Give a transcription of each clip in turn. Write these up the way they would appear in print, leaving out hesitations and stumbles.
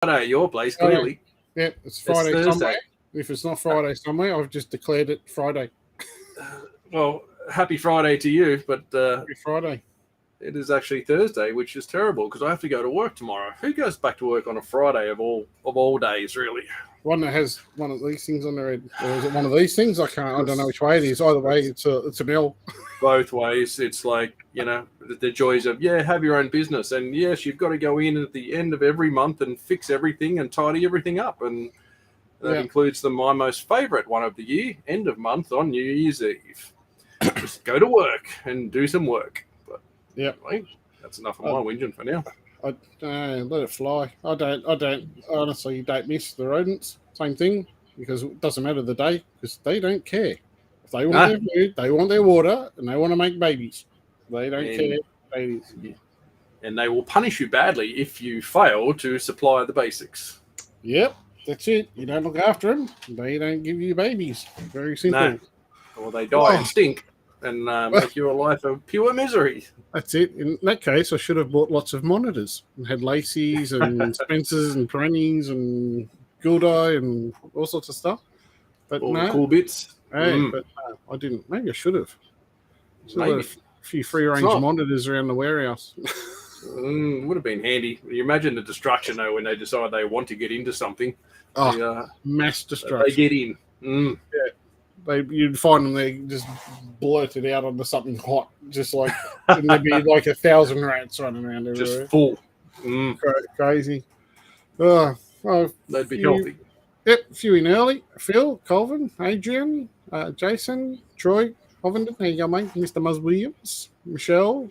Friday at your place, clearly. Yeah, it's Friday Thursday. somewhere. If it's not Friday somewhere, I've just declared it Friday. Well, happy Friday to you, but Happy Friday. it is actually Thursday, which is terrible because I have to go to work tomorrow. Who goes back to work on a Friday of all days, really? One that has one of these things on their head, or is it one of these things? I don't know which way it is. Either way, it's an L. Both ways, it's like, the joys of, have your own business. And yes, you've got to go in at the end of every month and fix everything and tidy everything up. And that includes my most favourite one of the year, end of month on New Year's Eve. Just go to work and do some work. But anyway, that's enough of my whinging for now. Let it fly. I don't honestly don't miss the rodents. Same thing, because it doesn't matter the day, because they don't care. If they want their food, they want their water, and they want to make babies. They don't care. Babies. Yeah. And they will punish you badly if you fail to supply the basics. Yep, that's it. You don't look after them, they don't give you babies. Very simple. No. Or they die and stink and make your life a pure misery. That's it. In that case, I should have bought lots of monitors and had Lacey's and Spencer's and Perennies and Gildeye and all sorts of stuff. But all the cool bits. Hey, but I didn't. Maybe I should have. Maybe. A few free-range monitors around the warehouse. Would have been handy. You imagine the destruction, though, when they decide they want to get into something. Mass destruction. They get in. Yeah. You'd find them, they just blurted out onto something hot, just like, and there'd be like 1,000 rats running around everywhere. Just full. Crazy. They'd be healthy. Yep, a few in early. Phil, Colvin, Adrian, Jason, Troy, Hovenden, how you go, mate? Mr. Muzz Williams, Michelle,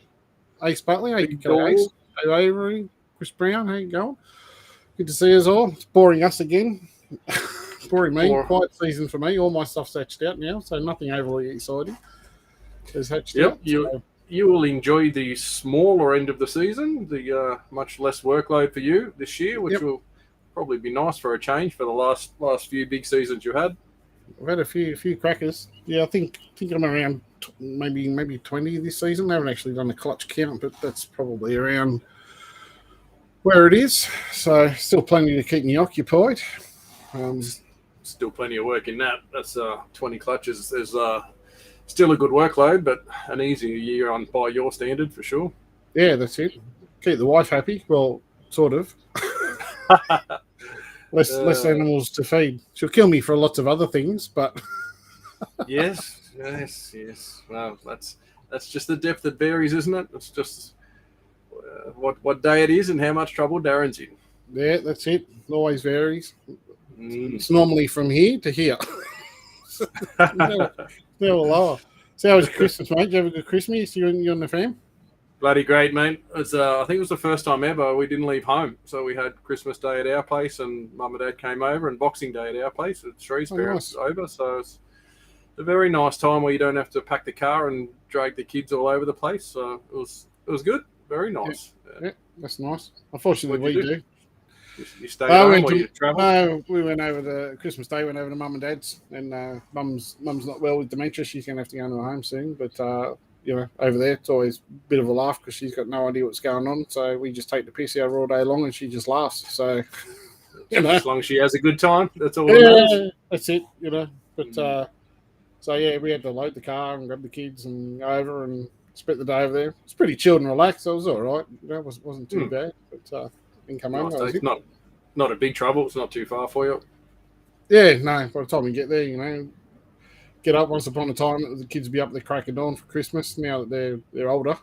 Ace Butley, how you go, Ace? Dave Avery, Chris Brown, how you going? Good to see us all. It's boring us again. Boring me. Quiet season for me. All my stuff's hatched out now, so nothing overly exciting is hatched out. You will enjoy the smaller end of the season, the much less workload for you this year, which will probably be nice for a change for the last few big seasons you had. I've had a few crackers. Yeah, I think I'm around maybe 20 this season. I haven't actually done a clutch count, but that's probably around where it is. So still plenty to keep me occupied. Still plenty of work in that. That's 20 clutches. There's still a good workload, but an easier year on by your standard for sure. Yeah, that's it. Keep the wife happy. Well, sort of. Less animals to feed. She'll kill me for lots of other things, but yes. Well, that's just the depth that varies, isn't it? It's just what day it is and how much trouble Darren's in. Yeah, that's it. It always varies. It's normally from here to here. Never lower. So how was Christmas, mate? Did you have a good Christmas? You and the fam? Bloody great, mate. It's I think it was the first time ever we didn't leave home. So we had Christmas Day at our place and Mum and Dad came over, and Boxing Day at our place at Shrewsbury over. So it's a very nice time where you don't have to pack the car and drag the kids all over the place. So it was good. Very nice. Yeah, that's nice. Unfortunately, we do. You stayed home or you travelled? No, we went over to Christmas Day, went over to Mum and Dad's, and Mum's not well with dementia. She's going to have to go into a home soon, but over there, it's always a bit of a laugh because she's got no idea what's going on. So we just take the piss out of her all day long, and she just laughs. So, as long as she has a good time, that's all. Yeah, that's it. But so we had to load the car and grab the kids and go over and spent the day over there. It's pretty chilled and relaxed. So it was all right. It wasn't too bad. But didn't come home. It's not a big trouble. It's not too far for you. Yeah, no. By the time we get there, get up once upon a time, the kids would be up there crack of dawn for Christmas. Now that they're older,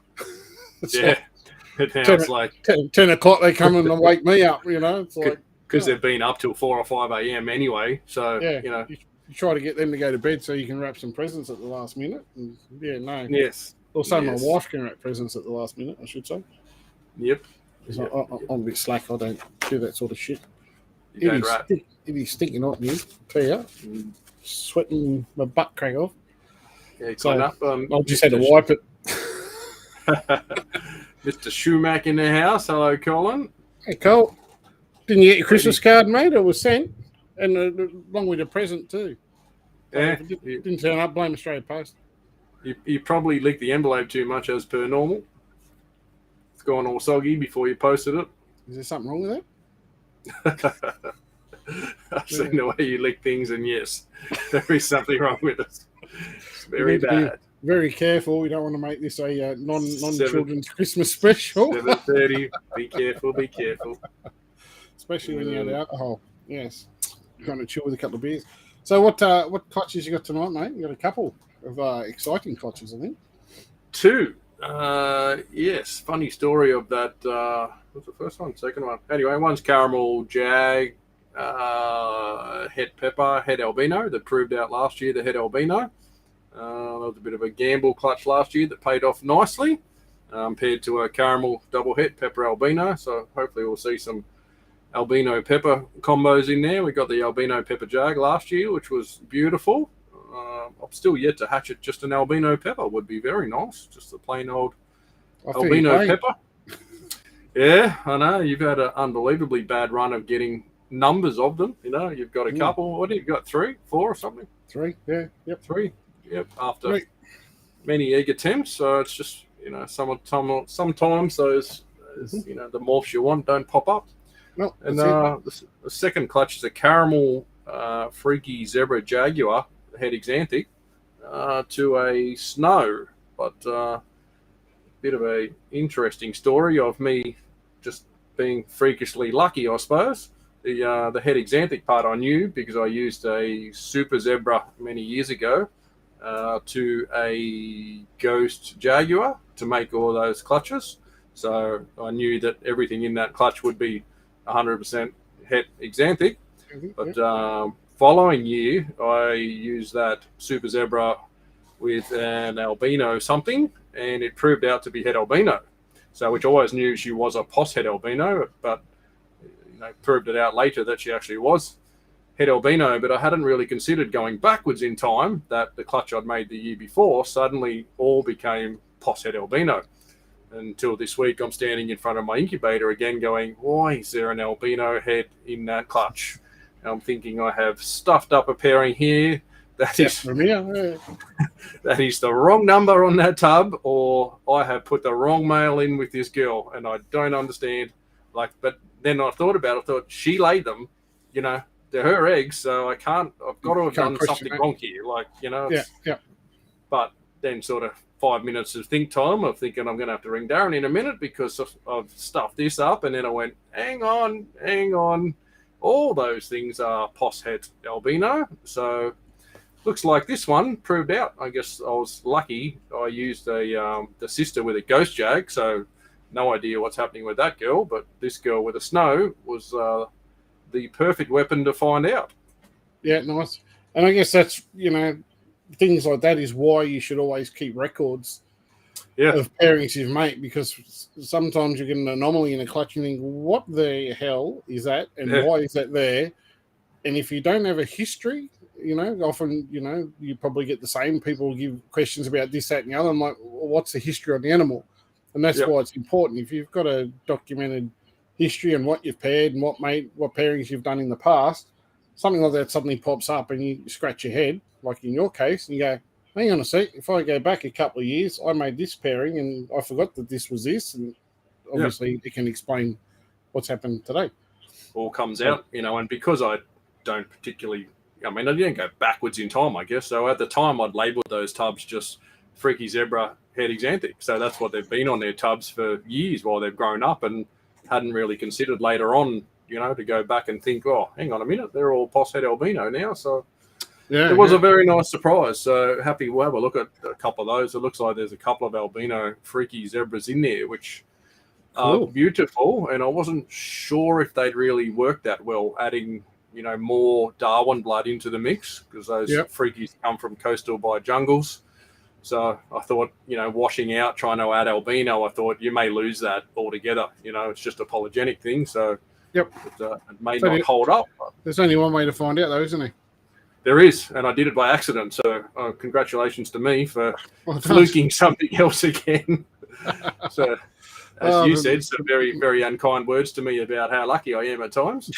it's like 10 o'clock. They come and wake me up. It's like because they've been up till 4 or 5 a.m. anyway. So you try to get them to go to bed so you can wrap some presents at the last minute. And, yes. Or so my wife can wrap presents at the last minute, I should say. Yep. I'm a bit slack. I don't do that sort of shit. It is stinking hot, man. Tell you, sweating my butt crack off. Yeah, clean up. I just had to wipe it. Mr. Schumack in the house. Hello, Colin. Hey, Cole. Didn't you get your Christmas card, mate? It was sent, and along with a present too. Yeah, didn't turn up. Blame Australia Post. You probably licked the envelope too much as per normal. It's gone all soggy before you posted it. Is there something wrong with that? I've seen the way you lick things, and yes, there is something wrong with it. It's very bad. Very careful. We don't want to make this a non-children's Christmas special. 7:30. Be careful. Be careful. Especially when you have alcohol. Yes. You're going to chill with a couple of beers. So what clutches you got tonight, mate? You got a couple of exciting clutches, I think. 2. Yes. Funny story of that. What's the first one? Second one. Anyway, one's caramel jag, het pepper, het albino that proved out last year, the het albino. That was a bit of a gamble clutch last year that paid off nicely, paired to a caramel double het pepper albino. So hopefully we'll see some albino pepper combos in there. We got the albino pepper jag last year, which was beautiful. I'm still yet to hatch it. Just an albino pepper would be very nice. Just a plain old albino pepper. Yeah, I know. You've had an unbelievably bad run of getting numbers of them. You know, you've got a couple. What have you got? 3, 4 or something? 3, yeah. Yep. 3. Yep. After many egg attempts. So it's just, sometimes those, the morphs you want don't pop up. No, and the second clutch is a caramel freaky zebra Jaguar head Axanthic to a snow, but a bit of a interesting story of me just being freakishly lucky, I suppose. The head Axanthic part I knew because I used a super zebra many years ago to a ghost Jaguar to make all those clutches. So I knew that everything in that clutch would be 100% het Axanthic. But following year, I used that super zebra with an albino something, and it proved out to be het albino. So, which I always knew she was a pos het albino, but proved it out later that she actually was het albino. But I hadn't really considered going backwards in time that the clutch I'd made the year before suddenly all became pos het albino. Until this week, I'm standing in front of my incubator again going, why is there an albino head in that clutch? And I'm thinking I have stuffed up a pairing here. That is the wrong number on that tub, or I have put the wrong male in with this girl, and I don't understand. But then I thought about it. I thought she laid them, they're her eggs, so I've got to have done something wrong here. But then sort of 5 minutes of think time of thinking I'm going to have to ring Darren in a minute because I've stuffed this up. And then I went, hang on. All those things are pos het albino. So looks like this one proved out. I guess I was lucky. I used the sister with a ghost jag. So no idea what's happening with that girl. But this girl with a snow was the perfect weapon to find out. Yeah, nice. And I guess that's, things like that is why you should always keep records of pairings you've made, because sometimes you get an anomaly in a clutch and you think, what the hell is that and why is that there? And if you don't have a history, often, you probably get the same people give questions about this, that, and the other. I'm like, well, what's the history on the animal? And that's why it's important. If you've got a documented history and what you've paired and what pairings you've done in the past, something like that suddenly pops up and you scratch your head, like in your case, and you go, hang on a sec, if I go back a couple of years, I made this pairing and I forgot that this was this, and obviously it can explain what's happened today. All comes out, and because I don't particularly, I didn't go backwards in time, I guess, so at the time I'd labelled those tubs just Freaky Zebra Het Axanthic, so that's what they've been on their tubs for years while they've grown up, and hadn't really considered later on, to go back and think, oh, hang on a minute, they're all pos het albino now, so it was a very nice surprise. So happy we'll have a look at a couple of those. It looks like there's a couple of albino freaky zebras in there, which are beautiful. And I wasn't sure if they'd really work that well, adding, more Darwin blood into the mix, because those freakies come from coastal by jungles. So I thought, washing out, trying to add albino, I thought you may lose that altogether. It's just a polygenic thing. So it may not hold up. There's only one way to find out, though, isn't there? There is, and I did it by accident. So congratulations to me for fluking something else again. So, as you said, some very, very unkind words to me about how lucky I am at times.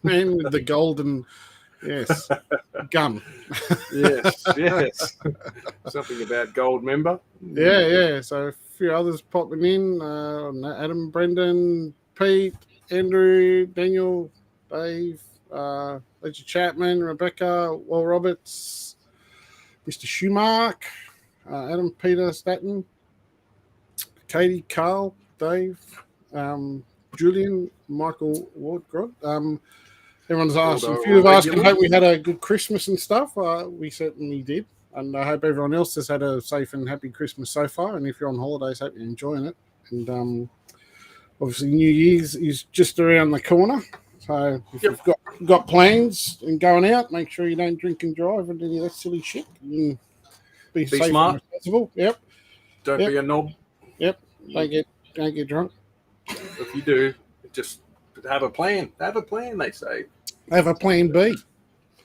Man with the golden, gun. yes. Something about gold member. Yeah. So a few others popping in. Adam, Brendan, Pete, Andrew, Daniel, Dave, Ledger Chapman, Rebecca, Will Roberts, Mr. Schumark, Adam Peter Staton, Katie, Carl, Dave, Julian, Michael Wardgrod. Everyone's asked. A few have asked and hope we had a good Christmas and stuff. We certainly did. And I hope everyone else has had a safe and happy Christmas so far. And if you're on holidays, hope you're enjoying it. And obviously, New Year's is just around the corner. So if you've got plans and going out, make sure you don't drink and drive and any of that silly shit. And be safe smart. And responsible. Yep. Don't be a knob. Yep. Don't get drunk. If you do, just have a plan. Have a plan, they say. Have a plan B.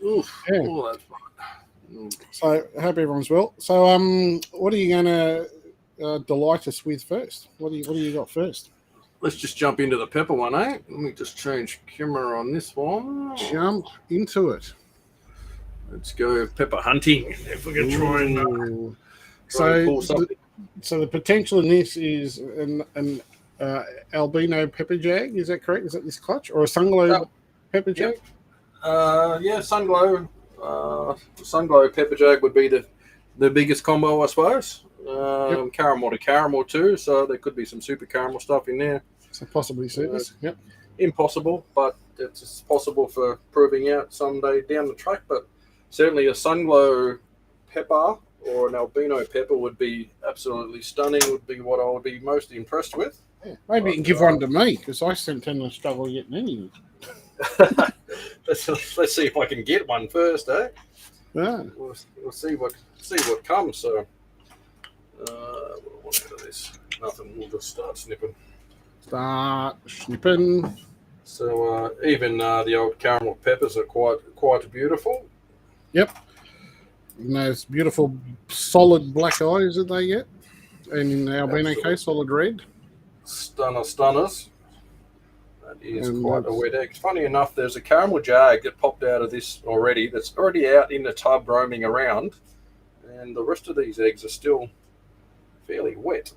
Oof. Yeah. Oh, that's fun. So I hope everyone's well. So what are you going to delight us with first? What do you got first? Let's just jump into the pepper one, eh? Let me just change camera on this one. Jump into it. Let's go pepper hunting. If we can try and pull something. So the potential in this is an albino pepper jag. Is that correct? Is that this clutch or a sunglow pepper jag? Yeah, sunglow. Sunglow pepper jag would be the biggest combo, I suppose. Caramel to caramel too, so there could be some super caramel stuff in there. So possibly service. Yep. Impossible, but it's possible for proving out someday down the track. But certainly a sunglow pepper or an albino pepper would be absolutely stunning. Would be what I would be most impressed with. Yeah. Maybe you can give one to me because I tend to struggle getting any. Let's see if I can get one first, eh? Yeah. We'll see what comes. So, what's out of this? Nothing. We'll just start snipping. So even the old caramel peppers are quite beautiful. Yep. And those beautiful solid black eyes that they get, and in the albino case, solid red. Stunners. That is quite a wet egg. Funny enough, there's a caramel jag that popped out of this already. That's already out in the tub roaming around, and the rest of these eggs are still fairly wet.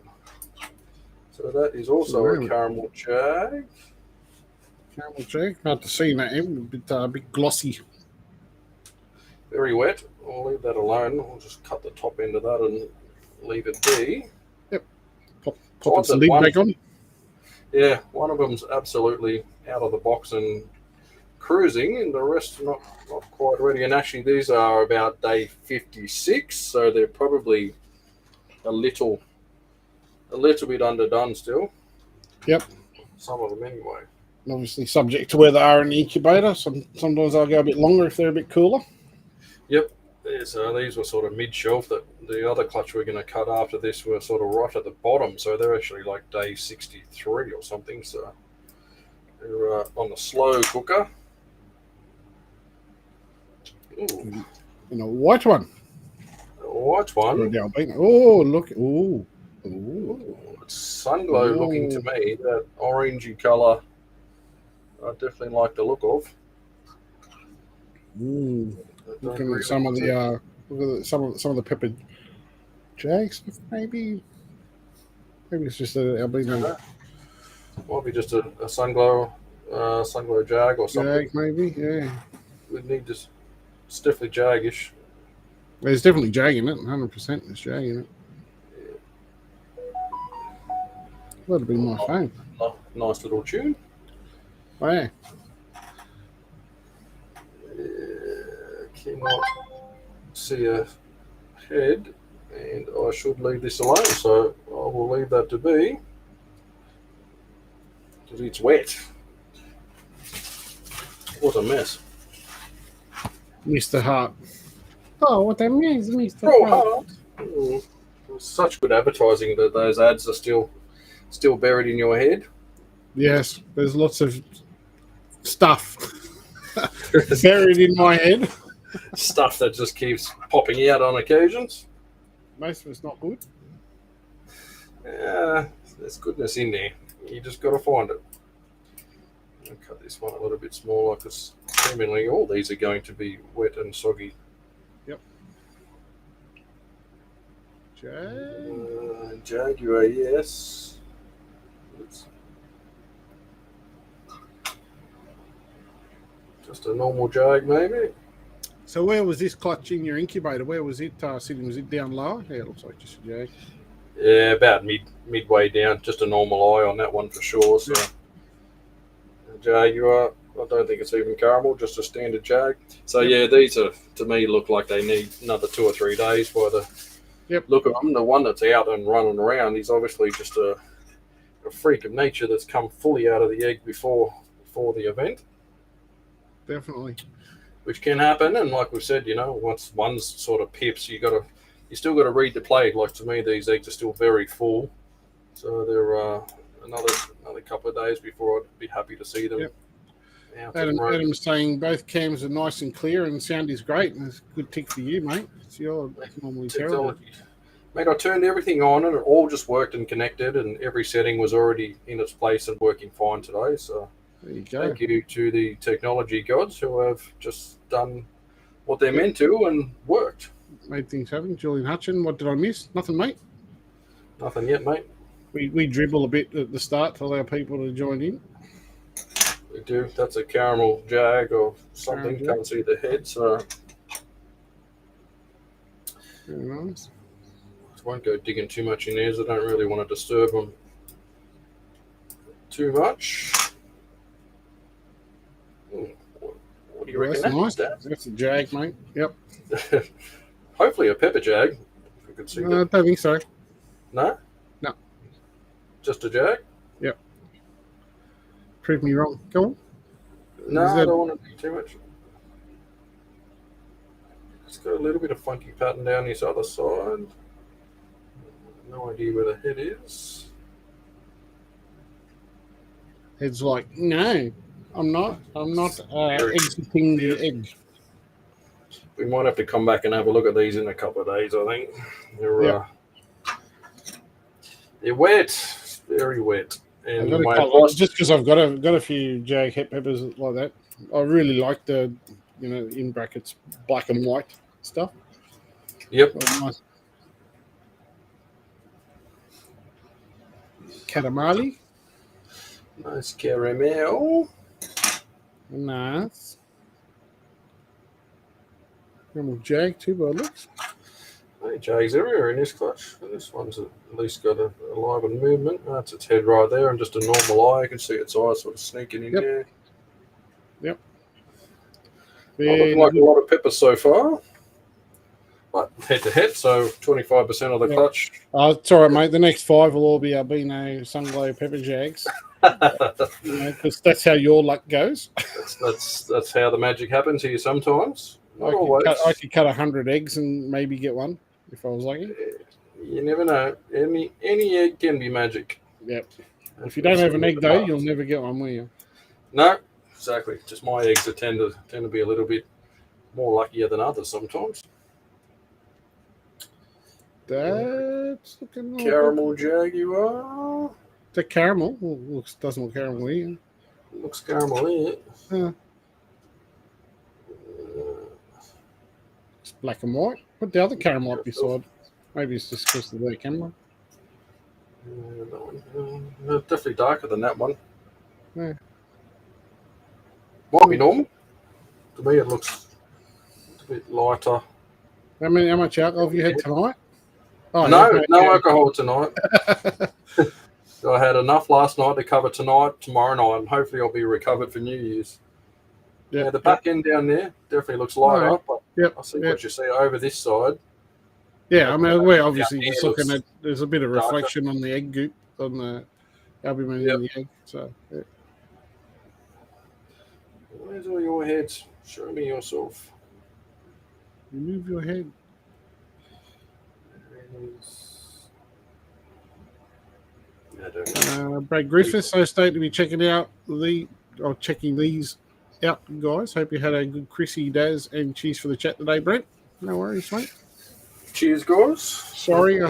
So that is also a caramel jag. Caramel jag. Hard to see that. A bit glossy. Very wet. I'll leave that alone. We'll just cut the top end of that and leave it be. Yep. Pop its lid back on. Yeah, one of them's absolutely out of the box and cruising, and the rest not quite ready. And actually, these are about day 56, so they're probably a little bit underdone still. Yep. Some of them anyway. Obviously, subject to where they are in the incubator. Sometimes they'll go a bit longer if they're a bit cooler. Yep. Yeah, so these were sort of mid-shelf. That the other clutch we're going to cut after this were sort of right at the bottom, so they're actually like day 63 or something. So they're on the slow cooker. Ooh. And a white one. A white one. Oh, look. Ooh. It's sunglow looking to me. That orangey colour, I definitely like the look of. Looking at some of the pepper jag stuff, maybe it's just an albino. Might be just a sunglow jag or something. Jag, maybe, yeah. We'd need this. It's definitely jagish. There's definitely jag in it. 100% there's jag in it. That'd be my phone. Nice little tune. Oh, yeah. Cannot see a head, and I should leave this alone, so I will leave that to be because it's wet. What a mess. Mr. Hart. Oh, what a mess, Mr. Hart. Oh, such good advertising that those ads are still buried in your head. Yes, there's lots of stuff buried in my head. Stuff that just keeps popping out on occasions. Most of it's not good. Yeah, there's goodness in there. You just got to find it. I'll cut this one a little bit smaller because seemingly all these are going to be wet and soggy. Yep. Jaguar, yes. Just a normal Jag, maybe. So where was this clutch in your incubator? Where was it sitting? Was it down lower? Yeah, it looks like just a Jag. Yeah, about midway down. Just a normal eye on that one for sure. So, Jaguar. I don't think it's even caramel, just a standard Jag. So yeah, these are to me look like they need another 2 or 3 days by the look of them. The one that's out and running around, he's obviously just a freak of nature that's come fully out of the egg before the event. Definitely. Which can happen, and like we said, once one's sort of pips, you still got to read the plate. Like to me, these eggs are still very full, so they're another couple of days before I'd be happy to see them. Yep. Adam's saying both cams are nice and clear, and sound is great, and it's a good tick for you, mate. It's your normally terrible. Mate, I turned everything on, and it all just worked and connected, and every setting was already in its place and working fine today. So. There you go. Thank you to the technology gods who have just done what they're meant to and worked. Made things happen. Julian Hutchin, what did I miss? Nothing, mate. Nothing yet, mate. We dribble a bit at the start to allow people to join in. We do. That's a caramel Jag or something. Can't see the head, so. Very nice. I won't go digging too much in there, as I don't really want to disturb them too much. What do you reckon? That's nice. That's a Jag, mate. Yep. Hopefully a pepper Jag. If we could see that. I don't think so. No? No. Just a Jag? Yep. Prove me wrong. Go on. No, I don't want to do too much. It's got a little bit of funky pattern down this other side. No idea where the head is. Head's like, no, I'm not exiting the egg. We might have to come back and have a look at these in a couple of days, I think. They're wet. Very wet. And just because I've got a few Jag het peppers like that. I really like the, in brackets, black and white stuff. Yep. Nice. Caramali. Nice caramel. Nice. Caramel Jag too, by looks. Hey, Jags everywhere in this clutch. This one's at least got a live and movement. That's its head right there, and just a normal eye. You can see its eyes sort of sneaking in there. Yep. Looking like a lot of pepper so far. But head to head, so 25% of the clutch. It's all right, mate. The next 5 will all be Albino Sunglow Pepper Jags. Because that's how your luck goes. That's how the magic happens here sometimes. I could cut 100 eggs and maybe get one if I was lucky. You never know. Any egg can be magic. Yep. If you don't have an egg though, you'll never get one, will you? No, exactly. Just my eggs tend to be a little bit more luckier than others sometimes. That's looking like caramel Jaguar. The caramel doesn't look caramel here. Looks caramel here. It's black and white. Put the other caramel up beside. Maybe it's just because of the camera. Definitely darker than that one. Yeah. Might be normal. To me, it looks a bit lighter. How much alcohol have you had tonight? Oh, no alcohol tonight. I had enough last night to cover tonight, tomorrow night, and hopefully I'll be recovered for New Year's. Yeah, the back end down there definitely looks lighter, but I see what you see over this side. Yeah, I mean, we're obviously just looking at, there's a bit of reflection on the egg goop, on the albumin in the egg. So, yeah. Where's all your heads? Show me yourself. Move your head. Brad Griffiths, so stoked to be checking these out, guys. Hope you had a good Chrissy Daz and cheers for the chat today, Brent. No worries, mate. Cheers, guys. Sorry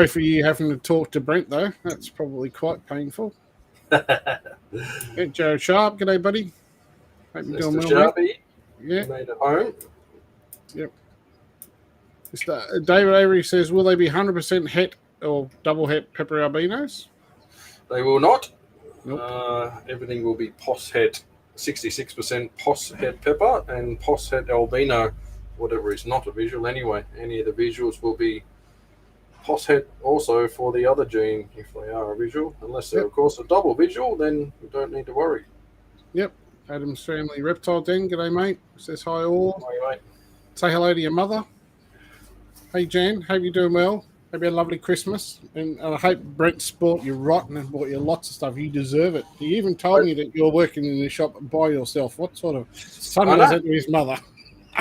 for you having to talk to Brent though. That's probably quite painful. Joe Sharp, g'day, buddy. Hope you're doing well, Sharpie. mate. Yeah, made it home. Yep. David Avery says, will they be 100% het or double het pepper albinos? They will not. Nope. Everything will be post het 66% Pos Het Pepper and Pos Het Albino, whatever is not a visual anyway. Any of the visuals will be Pos Het also for the other gene if they are a visual. Unless they're, of course, a double visual, then you don't need to worry. Yep. Adam's family reptile den. G'day, mate. Says hi all. Hi, mate. Say hello to your mother. Hey, Jan. Hope you're doing well. Hope you had a lovely Christmas. And I hope Brent bought you rotten and bought you lots of stuff. You deserve it. He even told me that you're working in the shop by yourself. What sort of son was it to his mother?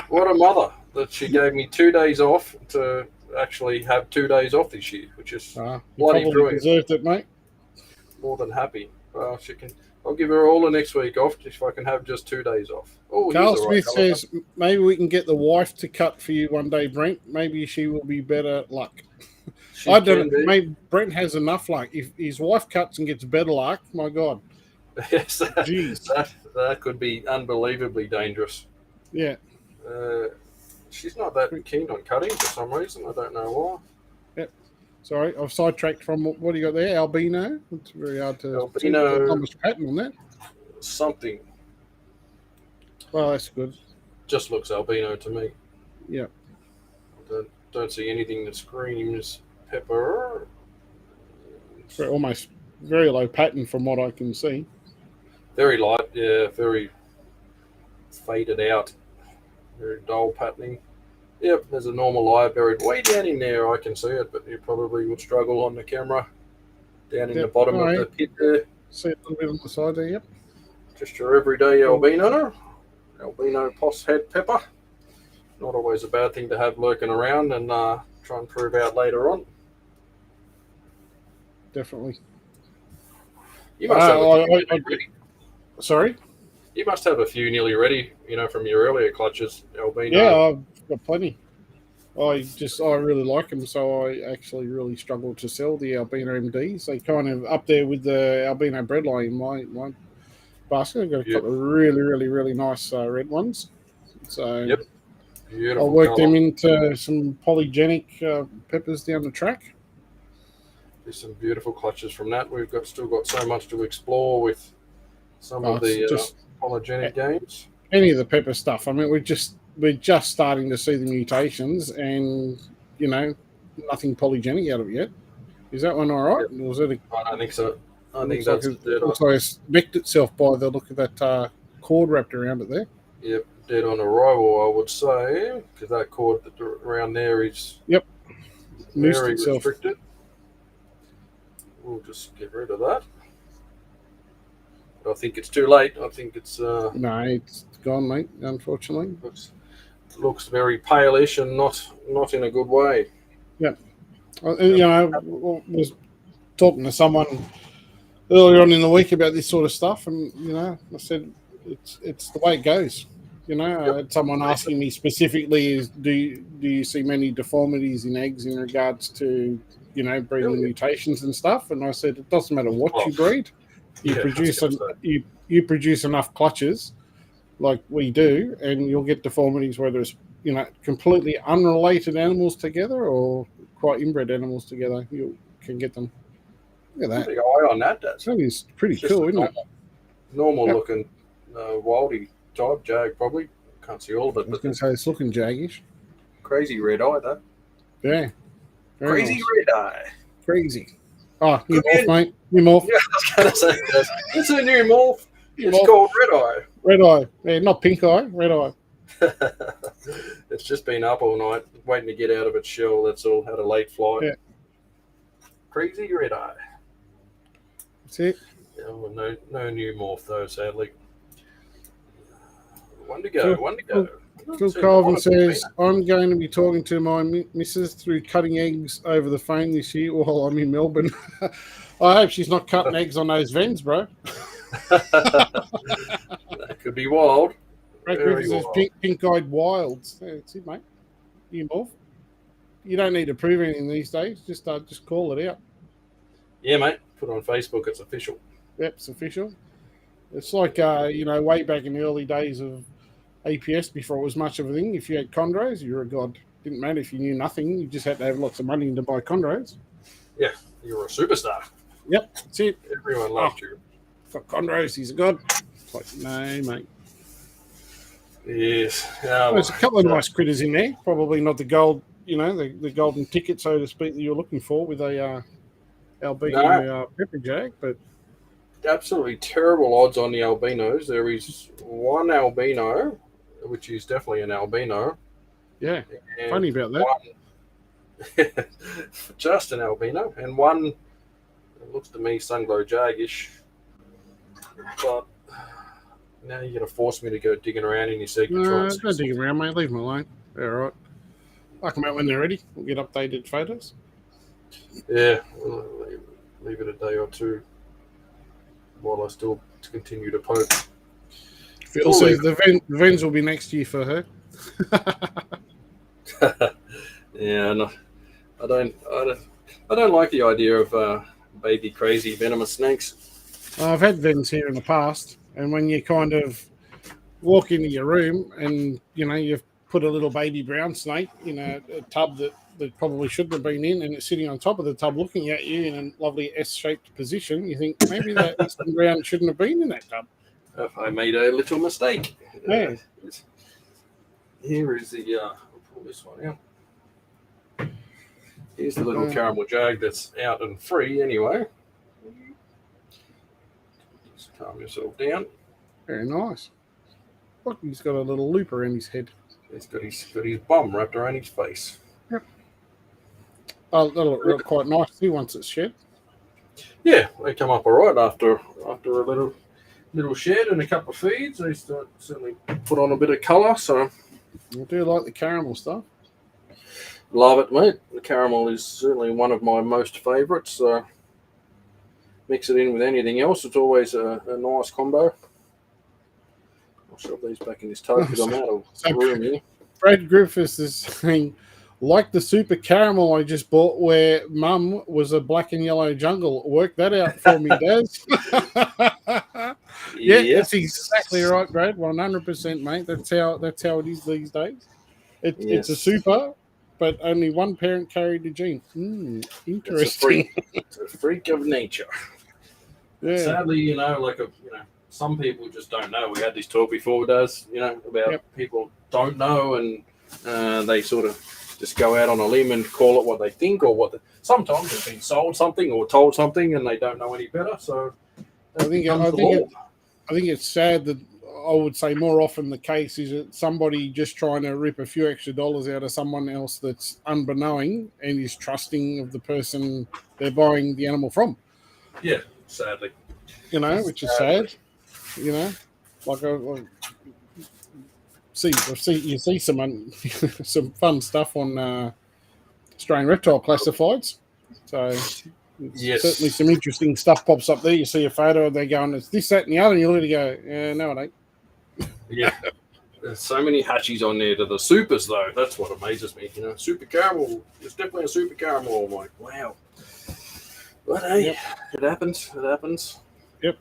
What a mother that she gave me 2 days off to actually have 2 days off this year, which is bloody brilliant. Deserved it, mate. More than happy. Well, she can. I'll give her all the next week off if I can have just 2 days off. Oh, Carl Smith says maybe we can get the wife to cut for you one day, Brent. Maybe she will be better luck. I don't know. Maybe Brent has enough luck. If his wife cuts and gets better luck, my God. Yes, that could be unbelievably dangerous. Yeah. She's not that keen on cutting for some reason. I don't know why. Yep. Sorry, I've sidetracked from what do you got there? Albino? It's very hard to Albino. How much pattern on that? Something. Well, that's good. Just looks albino to me. Yeah. Don't see anything that screams pepper. It's almost very low pattern from what I can see. Very light, yeah, very faded out. Very dull patterning. Yep, there's a normal eye buried way down in there. I can see it, but you probably would struggle on the camera. Down in the bottom of the pit there. See a little bit on the side there, yep. Just your everyday albino. Albino Pos Het Pepper. Not always a bad thing to have lurking around and try and prove out later on. Definitely. You must have a few ready. Sorry? You must have a few nearly ready, from your earlier clutches, albino. Yeah, I've got plenty. I really like them, so I actually really struggle to sell the albino MDs. They kind of up there with the albino breadline in my basket. I've got a couple of really, really, really nice red ones. So beautiful. I'll work them into some polygenic peppers down the track. There's some beautiful clutches from that. We've still got so much to explore with some of the polygenic games. Any of the pepper stuff. I mean, we're just starting to see the mutations, and nothing polygenic out of it yet. Is that one all right? Yep. Or was it I don't think so. I think that's dead on. Also, it's nicked itself by the look of that cord wrapped around it there. Yep, dead on arrival, I would say, because that cord around there is very restricted. We'll just get rid of that. I think it's too late. I think it's no, it's gone, mate. Unfortunately, looks very palish and not in a good way. Yeah, I was talking to someone earlier on in the week about this sort of stuff, and I said it's the way it goes. I had someone asking me specifically, do you see many deformities in eggs in regards to breeding mutations and stuff? And I said it doesn't matter what you breed. You produce enough clutches like we do, and you'll get deformities, whether it's completely unrelated animals together or quite inbred animals together. You can get them. Look at that. The eye on that. That is pretty cool, isn't it? Normal looking wildy type jag, probably. Can't see all of it. I was going to say it's looking jaggish. Crazy red eye, that. Yeah. Crazy nice. red eye. Crazy. Oh, new morph, mate. New morph. Yeah, I was going to say, it's a new morph. It's called red eye. Red eye. Yeah, not pink eye, red eye. It's just been up all night, waiting to get out of its shell. That's all. Had a late flight. Yeah. Crazy red eye. That's it. Yeah, well, no new morph, though, sadly. One to go. Phil Colvin says, I'm going to be talking to my missus through cutting eggs over the phone this year while I'm in Melbourne. I hope she's not cutting eggs on those vents, bro. That could be wild. Brad Griffiths says, pink-eyed wilds. That's it, mate. You morph. You don't need to prove anything these days. Just call it out. Yeah, mate. Put it on Facebook. It's official. Yep, it's official. It's like, way back in the early days of APS, before it was much of a thing. If you had chondros, you're a god. Didn't matter if you knew nothing. You just had to have lots of money to buy chondros. Yeah, you were a superstar. Yep, that's it. Everyone loved you. For chondros, he's a god. It's like, no, mate. Yes. There's a couple of nice critters in there. Probably not the gold, the golden ticket, so to speak, that you're looking for with a albino pepper jag, but absolutely terrible odds on the albinos. There is one albino, which is definitely an albino. Yeah, funny about that. Just an albino, and one, it looks to me, Sunglow Jagish. But now you're going to force me to go digging around in your secret. No, don't dig around, mate. Leave them alone. They're all right. I'll come out when they're ready. We'll get updated photos. Yeah, we'll leave it a day or two while I still continue to poke. Phil says the Vens will be next year for her. Yeah, no, I don't like the idea of baby crazy venomous snakes. I've had Vens here in the past, and when you kind of walk into your room and you've put a little baby brown snake in a tub that probably shouldn't have been in, and it's sitting on top of the tub looking at you in a lovely S-shaped position, you think maybe that brown shouldn't have been in that tub. I made a little mistake. Yeah. Here is the. I'll pull this one out. Here's the little caramel jag that's out and free anyway. Just calm yourself down. Very nice. Look, he's got a little loop around his head. He's got his bum wrapped around his face. Yep. Oh, that'll look quite nice too once it's shed. Yeah, they come up all right after a little shed and a couple of feeds. They certainly put on a bit of colour. So I do like the caramel stuff. Love it, mate. The caramel is certainly one of my most favourites. Mix it in with anything else. It's always a nice combo. I'll shove these back in this tub because I'm out of room here. Brad Griffiths is saying, like the super caramel I just bought where Mum was a black and yellow jungle. Work that out for me, Daz. Yeah, that's exactly right, Brad. 100%, mate. That's how it is these days. It's a super, but only one parent carried the gene. Interesting. It's a freak of nature. Yeah. Sadly, some people just don't know. We had this talk before, about people don't know, and they sort of just go out on a limb and call it what they think or sometimes they've been sold something or told something and they don't know any better. So I think it's sad that I would say more often the case is that somebody just trying to rip a few extra dollars out of someone else that's unbeknowing and is trusting of the person they're buying the animal from. Yeah, sadly. Which is sad. Like you see some fun stuff on Australian Reptile Classifieds. So certainly some interesting stuff pops up there. You see a photo and they're going, it's this, that, and the other, and you literally go, no, it ain't. Yeah. There's so many hatchies on there to the supers, though. That's what amazes me. Super caramel. It's definitely a super caramel. I'm like, wow. But hey, It happens. It happens. Yep.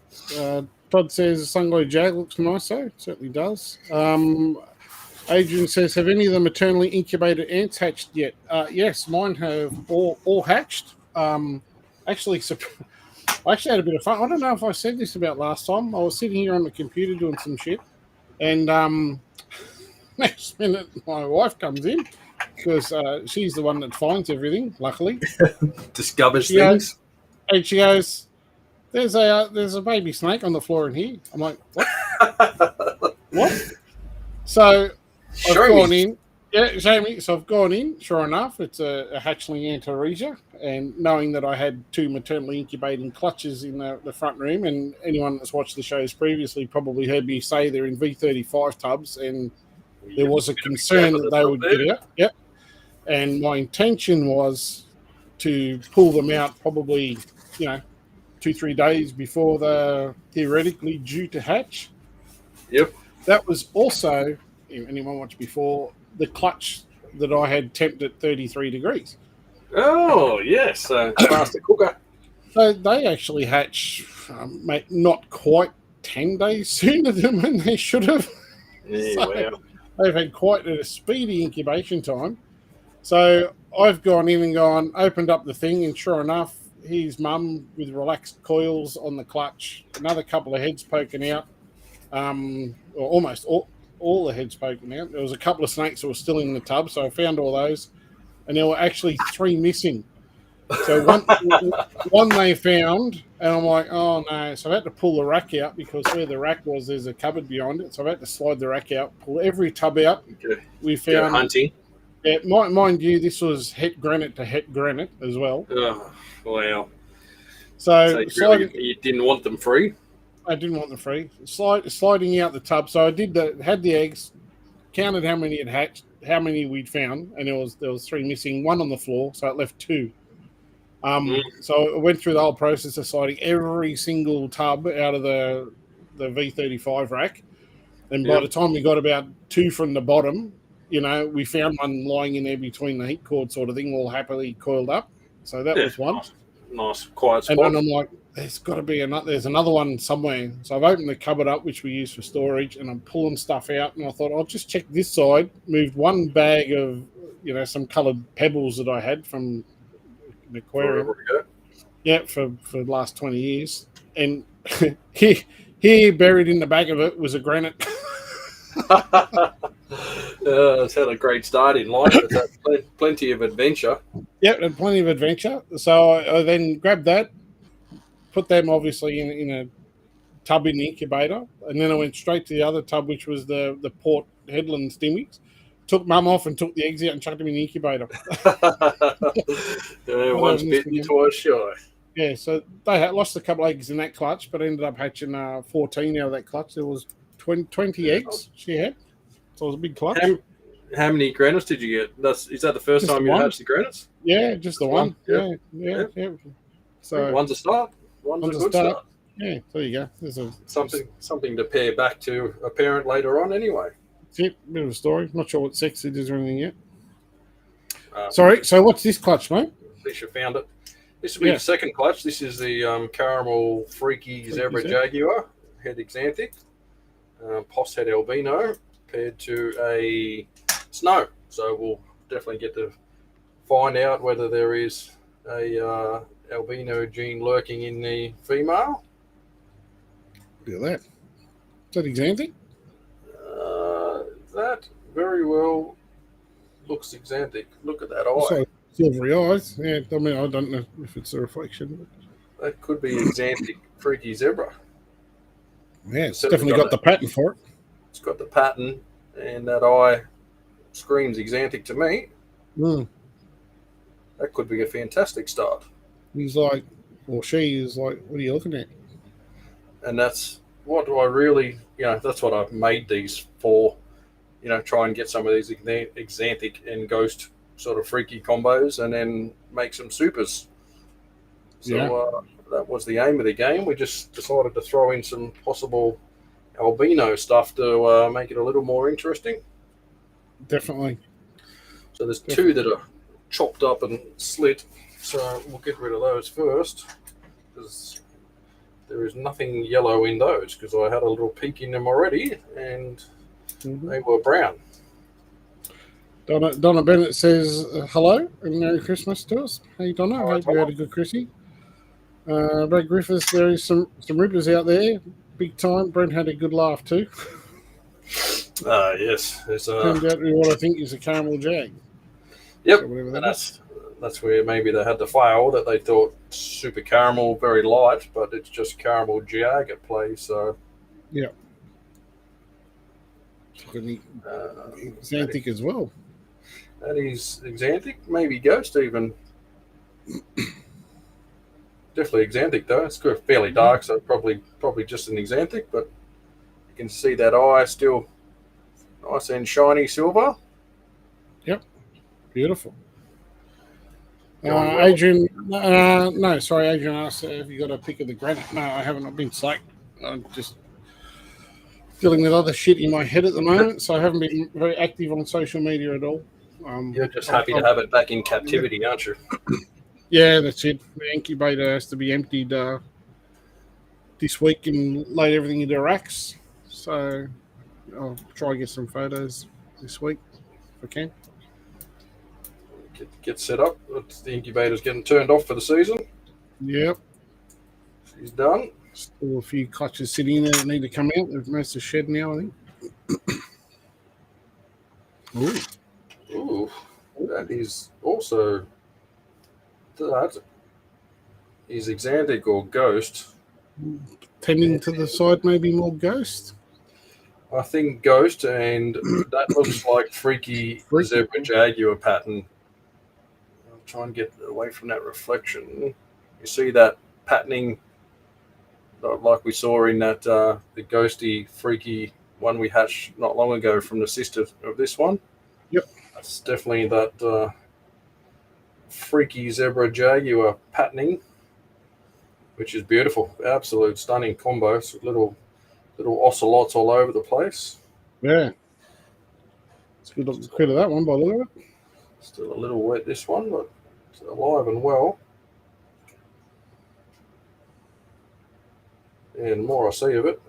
Todd says Sunglow Jag looks nice, so it certainly does. Adrian says, have any of the maternally incubated ants hatched yet? Yes, mine have all hatched. Actually, I actually had a bit of fun. I don't know if I said this about last time. I was sitting here on the computer doing some shit, and next minute my wife comes in because she's the one that finds everything, luckily. Discovers things. And she goes, there's a baby snake on the floor in here. I'm like, what? What? So I've gone in. Yeah, show me. So I've gone in. Sure enough, it's a hatchling Antaresia. And knowing that I had two maternally incubating clutches in the front room, and anyone that's watched the shows previously probably heard me say they're in V35 tubs, and there was a concern that they would get out. Yep. And my intention was to pull them out probably, 2-3 days before they're theoretically due to hatch. Yep. That was also, if anyone watched before, the clutch that I had temped at 33 degrees. Oh, yes. Faster cooker. So they actually hatch not quite 10 days sooner than when they should have. Yeah, so wow. They've had quite a speedy incubation time. So I've gone in and opened up the thing, and sure enough, here's Mum with relaxed coils on the clutch, another couple of heads poking out. or almost all the heads poking out. There was a couple of snakes that were still in the tub, so I found all those, and there were actually 3 missing. So one they found, and I'm like, oh no! So I had to pull the rack out because where the rack was, there's a cupboard behind it. So I had to slide the rack out, pull every tub out. Okay. We found hunting. Yeah, mind you, this was het granite to het granite as well. Oh, wow! So you didn't want them free? I didn't want them free. Sliding out the tub. So I had the eggs, counted how many had hatched, how many we'd found, and there was 3 missing, 1 on the floor, so it left 2. So I went through the whole process of sliding every single tub out of the V35 rack, and by the time we got about 2 from the bottom, we found one lying in there between the heat cord sort of thing, all happily coiled up. So that was one. Nice, quiet spot. And then I'm like, there's got to be there's another one somewhere. So I've opened the cupboard up, which we use for storage, and I'm pulling stuff out. And I thought, I'll just check this side. Moved 1 bag of, some coloured pebbles that I had from the aquarium. For the last 20 years. And here, buried in the back of it was a granite. It's had a great start in life. It's had plenty of adventure. Yep, and plenty of adventure. So I then grabbed that, put them obviously in a tub in the incubator, and then I went straight to the other tub, which was the Port Headland stimmies. Took mum off and took the eggs out and chucked them in the incubator. Once bitten, twice shy. Yeah, so they had lost a couple of eggs in that clutch, but ended up hatching 14 out of that clutch. There was 20 eggs she had, so it was a big clutch. How many granites did you get? Is that the first time you hatched the granites? Yeah, just the one. Yeah. So one's a start. One's a good start. Yeah, there you go. There's something to pair back to a parent later on, anyway. Bit of a story. Not sure what sex it is or anything yet. Sorry. So what's this clutch, mate? At least you found it. This will be the second clutch. This is the Caramel Freaky Zebra Jaguar head Axanthic, Post head Albino paired to a Snow. So we'll definitely get to find out whether there is a albino gene lurking in the female. Look at that. Is that Axanthic? That very well looks Axanthic. Look at that eye. So silvery eyes. Yeah, I mean, I don't know if it's a reflection. That could be Axanthic Freaky Zebra. Yeah, it's definitely got the pattern for it. It's got the pattern, and that eye screams Axanthic to me. That could be a fantastic start. He's like, or she is like, what are you looking at? And that's what do I really, that's what I've made these for. Try and get some of these Axanthic and Ghost sort of freaky combos and then make some supers. So that was the aim of the game. We just decided to throw in some possible albino stuff to make it a little more interesting. Definitely. So there's 2 that are chopped up and slit. So we'll get rid of those first because there is nothing yellow in those because I had a little peek in them already and they were brown. Donna Bennett says hello and Merry Christmas to us. Hey Donna, I hope you had a good Chrissy. Brad Griffiths, there is some rippers out there, big time. Brent had a good laugh too. Yes. Turned out to be what I think is a caramel jag. Yep, so and that's where maybe they had the fail that they thought super caramel, very light, but it's just caramel jag at play. So yeah. Axanthic as well. That is Axanthic, maybe Ghost even. Definitely Axanthic though. It's fairly dark, so probably just an Axanthic, but you can see that eye still nice and shiny silver. Yep, beautiful. Adrian, Adrian asked, have you got a pic of the granite? No, I haven't. I've been slack. I'm just dealing with other shit in my head at the moment, so I haven't been very active on social media at all. You're just happy to have it back in captivity, aren't you? Yeah, that's it. The incubator has to be emptied this week and load everything into racks. So I'll try and get some photos this week if I can. Get set up. The incubator's getting turned off for the season. Yep. She's done. Still a few clutches sitting in there that need to come out. They've most of shed now, I think. Ooh, that is also that is Axanthic or Ghost. Tending to the side, maybe more Ghost. I think Ghost, and that looks like freaky zebra Jaguar pattern. I'll try and get away from that reflection. You see that patterning, like we saw in that the ghosty, freaky one we hatched not long ago from the sister of this one. Yep, that's definitely that freaky zebra Jaguar patterning, which is beautiful. Absolute stunning combos with little ocelots all over the place. Yeah. It's good looking crit of that one by the look of it. Still a little wet, this one, but it's alive and well. And the more I see of it,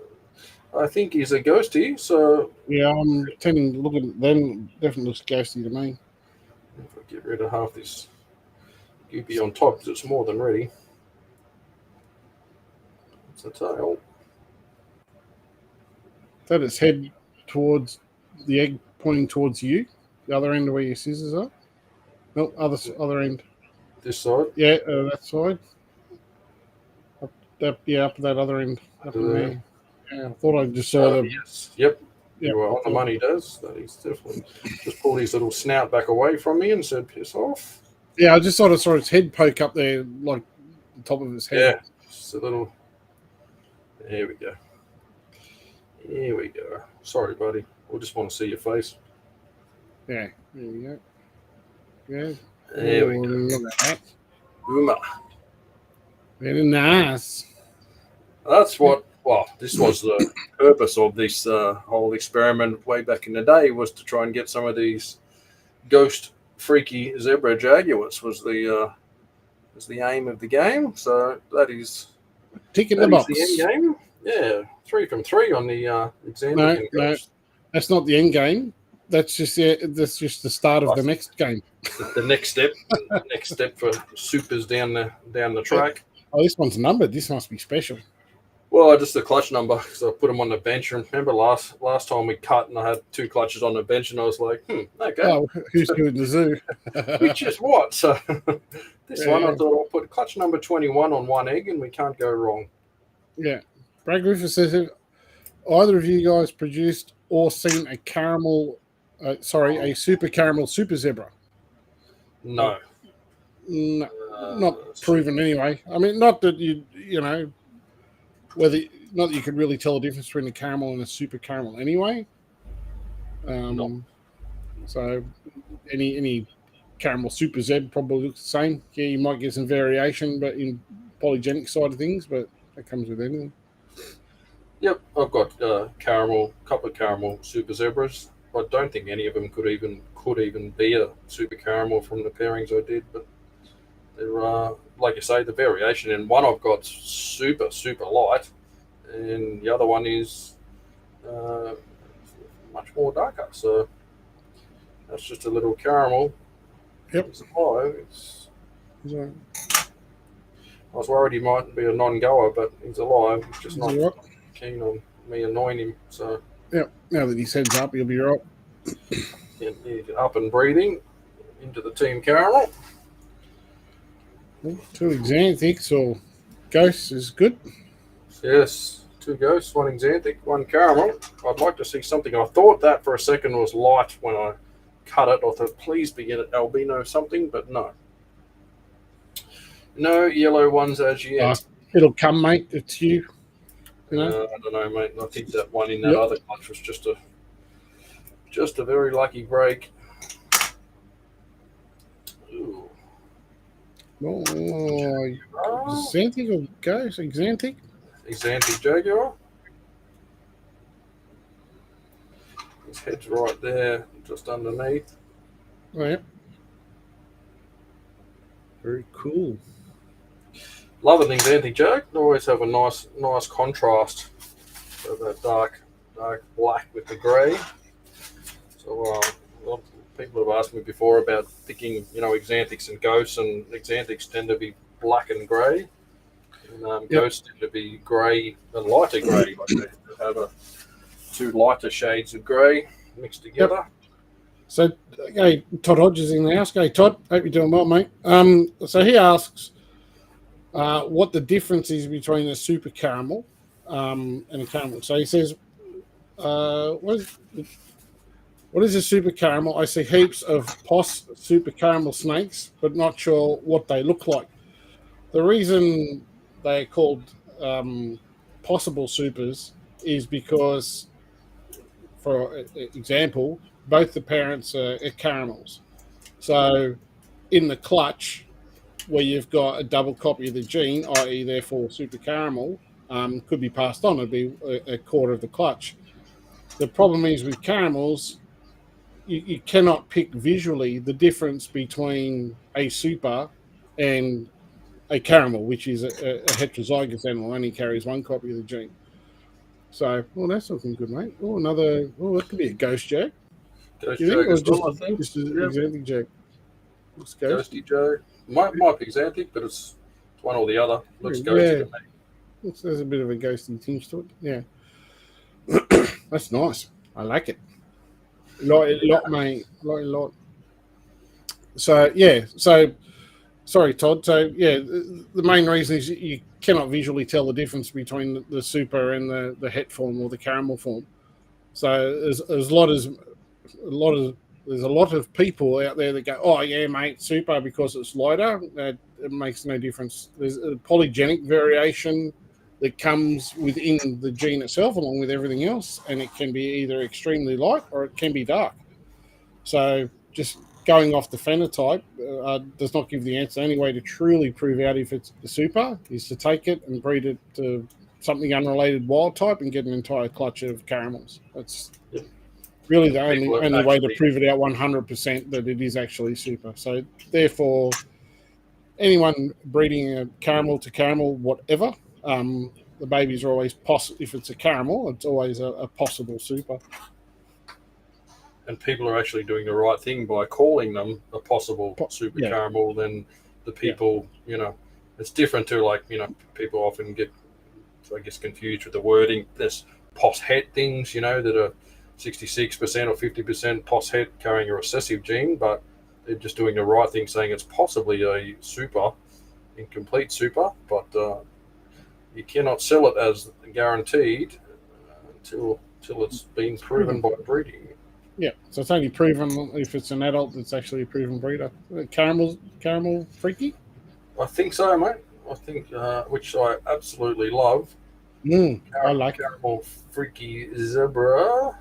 I think he's a ghosty. So yeah, I'm tending to look at it then. Definitely looks ghosty to me. If I get rid of half this goopy on top, because it's more than ready. It's a tail. That its head towards the egg, pointing towards you. The other end of where your scissors are. No, other end. This side? Yeah, that side. Up that other end. Up in there. Yeah, I thought I just saw the. Yes. Yep. You were on the money, Does. That he's definitely just pulled his little snout back away from me and said, piss off. Yeah, I just sort of saw its head poke up there, like the top of his head. Yeah, just a little. There we go. Here we go. Sorry, buddy. We just want to see your face. Yeah, there we go. Yeah. There we go. Look at that. Uma. Very nice. That's what. Well, this was the purpose of this whole experiment way back in the day, was to try and get some of these ghost freaky zebra jaguars. Was the aim of the game. So that is ticking the box. The end game. Yeah, 3 from 3 on the Axanthic. No, that's not the end game. That's just the start of the next game. The next step. The next step for supers down the track. Oh, this one's numbered. This must be special. Well, just the clutch number, because I put them on the bench. Remember last time we cut and I had 2 clutches on the bench, and I was like, okay. Oh, who's doing the zoo? Which is what? So this one, I thought I'll put clutch number 21 on one egg, and we can't go wrong. Yeah. Brad Griffith says, have either of you guys produced or seen a super caramel super zebra? No. No, not proven anyway. I mean, not that you know, not that you could really tell the difference between a caramel and a super caramel anyway. No. So any caramel super zeb probably looks the same. Yeah, you might get some variation, but in polygenic side of things, but that comes with anything. Yep, I've got couple of caramel super zebras. I don't think any of them could even be a super caramel from the pairings I did, but they're like you say, the variation in one I've got super light, and the other one is much more darker. So that's just a little caramel. Yep. It's alive. I was worried he might be a non-goer, but he's alive. He's just not keen on me annoying him. So yeah, now that his head's up, he'll be right. He's up and breathing into the team caramel. 2 Axanthics or ghosts is good. Yes, 2 ghosts, 1 Axanthic, 1 caramel. I'd like to see something. I thought that for a second was light when I cut it. I thought, please be an albino something, but no. No yellow ones as yet. It'll come, mate. It's you. You know? I don't know, mate. I think that one in that other clutch was just a very lucky break. Ooh. Oh, Axanthic or ghost? Axanthic? Axanthic Jaguar. His head's right there, just underneath. Oh, yeah. Very cool. Love an Axanthic Jag. They always have a nice contrast. So that dark black with the grey. So people have asked me before about picking, Axanthics and ghosts, and Axanthics tend to be black and grey. And ghosts tend to be grey, a lighter grey. Like they have two lighter shades of grey mixed together. Yep. So, okay, Todd Hodges in the house. Okay, Todd, hope you're doing well, mate. So he asks what the difference is between a super caramel and a caramel. So he says, what is a super caramel? I see heaps of POS super caramel snakes, but not sure what they look like. The reason they're called possible supers is because, for example, both the parents are caramels. So in the clutch, where you've got a double copy of the gene, i.e. therefore super caramel, could be passed on. It'd be a quarter of the clutch. The problem is with caramels, you cannot pick visually the difference between a super and a caramel, which is a heterozygous animal, only carries one copy of the gene. So, well, that's looking good, mate. Oh, that could be a ghost jag. Ghost You think, jag or as just, well, I think. just an Axanthic jag? Looks Ghosty jag. Might be Axanthic, but it's one or the other. Looks ghosty to me. There's a bit of a ghosty tinge to it. Yeah. That's nice. I like it. Lot, mate. Lot. So, yeah. So, sorry, Todd. So, yeah, the main reason is you cannot visually tell the difference between the super and the het form or the caramel form. So, there's a lot of people out there that go, oh, yeah, mate, super because it's lighter. It makes no difference. There's a polygenic variation that comes within the gene itself along with everything else, and it can be either extremely light or it can be dark. So just going off the phenotype does not give the answer. The only way to truly prove out if it's a super is to take it and breed it to something unrelated wild type and get an entire clutch of caramels. That's really the only way to prove it out 100% that it is actually super. So therefore, anyone breeding a caramel to caramel, whatever, the babies are always if it's a caramel, it's always a possible super. And people are actually doing the right thing by calling them a possible super caramel than the people, it's different to people often get, I guess, confused with the wording. There's POS het things, that are 66% or 50% POS het carrying a recessive gene, but they're just doing the right thing, saying it's possibly a super, incomplete super, but you cannot sell it as guaranteed until it's been proven by breeding. Yeah, so it's only proven if it's an adult that's actually a proven breeder. Caramel freaky? I think so, mate. I think, which I absolutely love. I like caramel freaky zebra.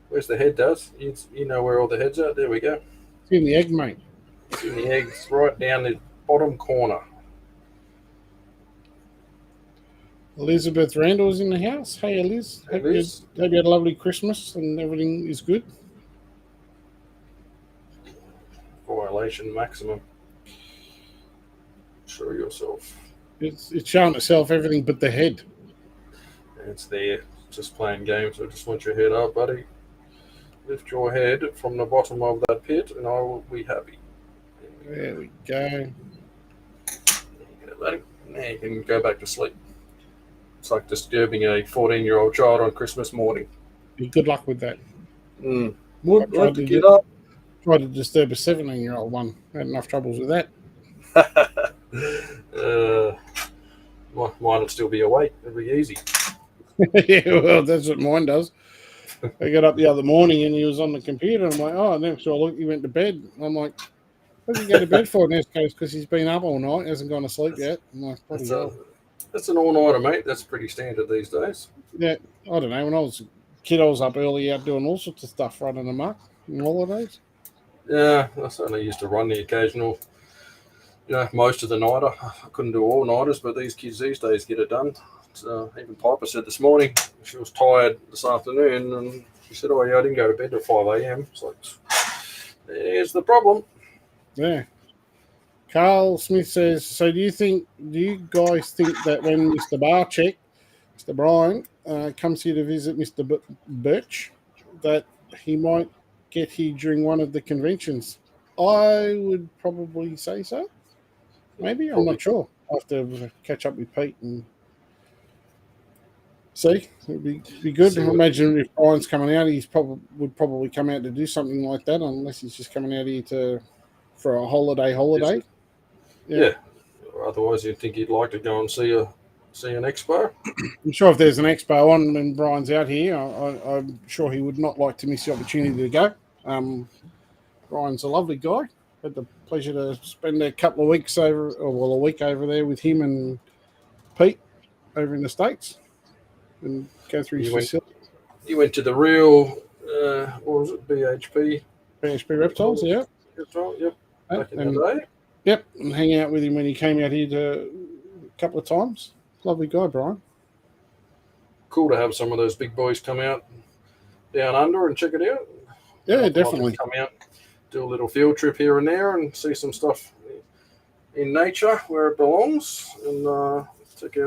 Where's the head, Daz? You know where all the heads are. There we go. It's in the egg, mate. It's in the eggs, right down the bottom corner. Elizabeth Randall's in the house. Hey, Liz. Hope you had a lovely Christmas and everything is good. Violation maximum. Show yourself. It's showing itself everything but the head. It's there. Just playing games. I just want your head up, buddy. Lift your head from the bottom of that pit and I will be happy. There we go. Now you can go back to sleep. It's like disturbing a 14-year-old child on Christmas morning. Good luck with that. Would like to get up. Tried to disturb a 17-year-old one. Had enough troubles with that. Mine will still be awake. It'll be easy. Yeah, well, that's what mine does. I got up the other morning and he was on the computer. I'm like, oh, next so I look, he went to bed. I'm like, what did he go to bed for in this case? Because he's been up all night, hasn't gone to sleep yet. I'm like, bloody hell. That's an all-nighter, mate. That's pretty standard these days. Yeah, I don't know. When I was a kid, I was up early out doing all sorts of stuff, running amok on holidays. Yeah, I certainly used to run the occasional, most of the nighter. I couldn't do all-nighters, but these kids these days get it done. Even Piper said this morning she was tired this afternoon, and she said, "Oh, yeah, I didn't go to bed till 5 a.m." It's like, there's the problem. Yeah. Carl Smith says, so do you guys think that when Mr. Barcheck, Mr. Brian, comes here to visit Mr. Birch, that he might get here during one of the conventions? I would probably say so. maybe. I'm Probably. not sure. I'll have to catch up with Pete and see. It'd be good. I imagine if Brian's coming out, would probably come out to do something like that, unless he's just coming out here for a holiday. Yeah. Otherwise, you'd think he'd like to go and see an expo. I'm sure if there's an expo on when Brian's out here, I'm sure he would not like to miss the opportunity to go. Brian's a lovely guy. Had the pleasure to spend a couple of weeks a week over there with him and Pete over in the States and go through his facility. You went to the real, what was it, BHP? BHP Reptiles, yeah. Reptile, yep. Back in the day. Yep, and hang out with him when he came out here a couple of times. Lovely guy, Brian. Cool to have some of those big boys come out down under and check it out. Yeah, definitely. Come out, do a little field trip here and there and see some stuff in nature where it belongs and check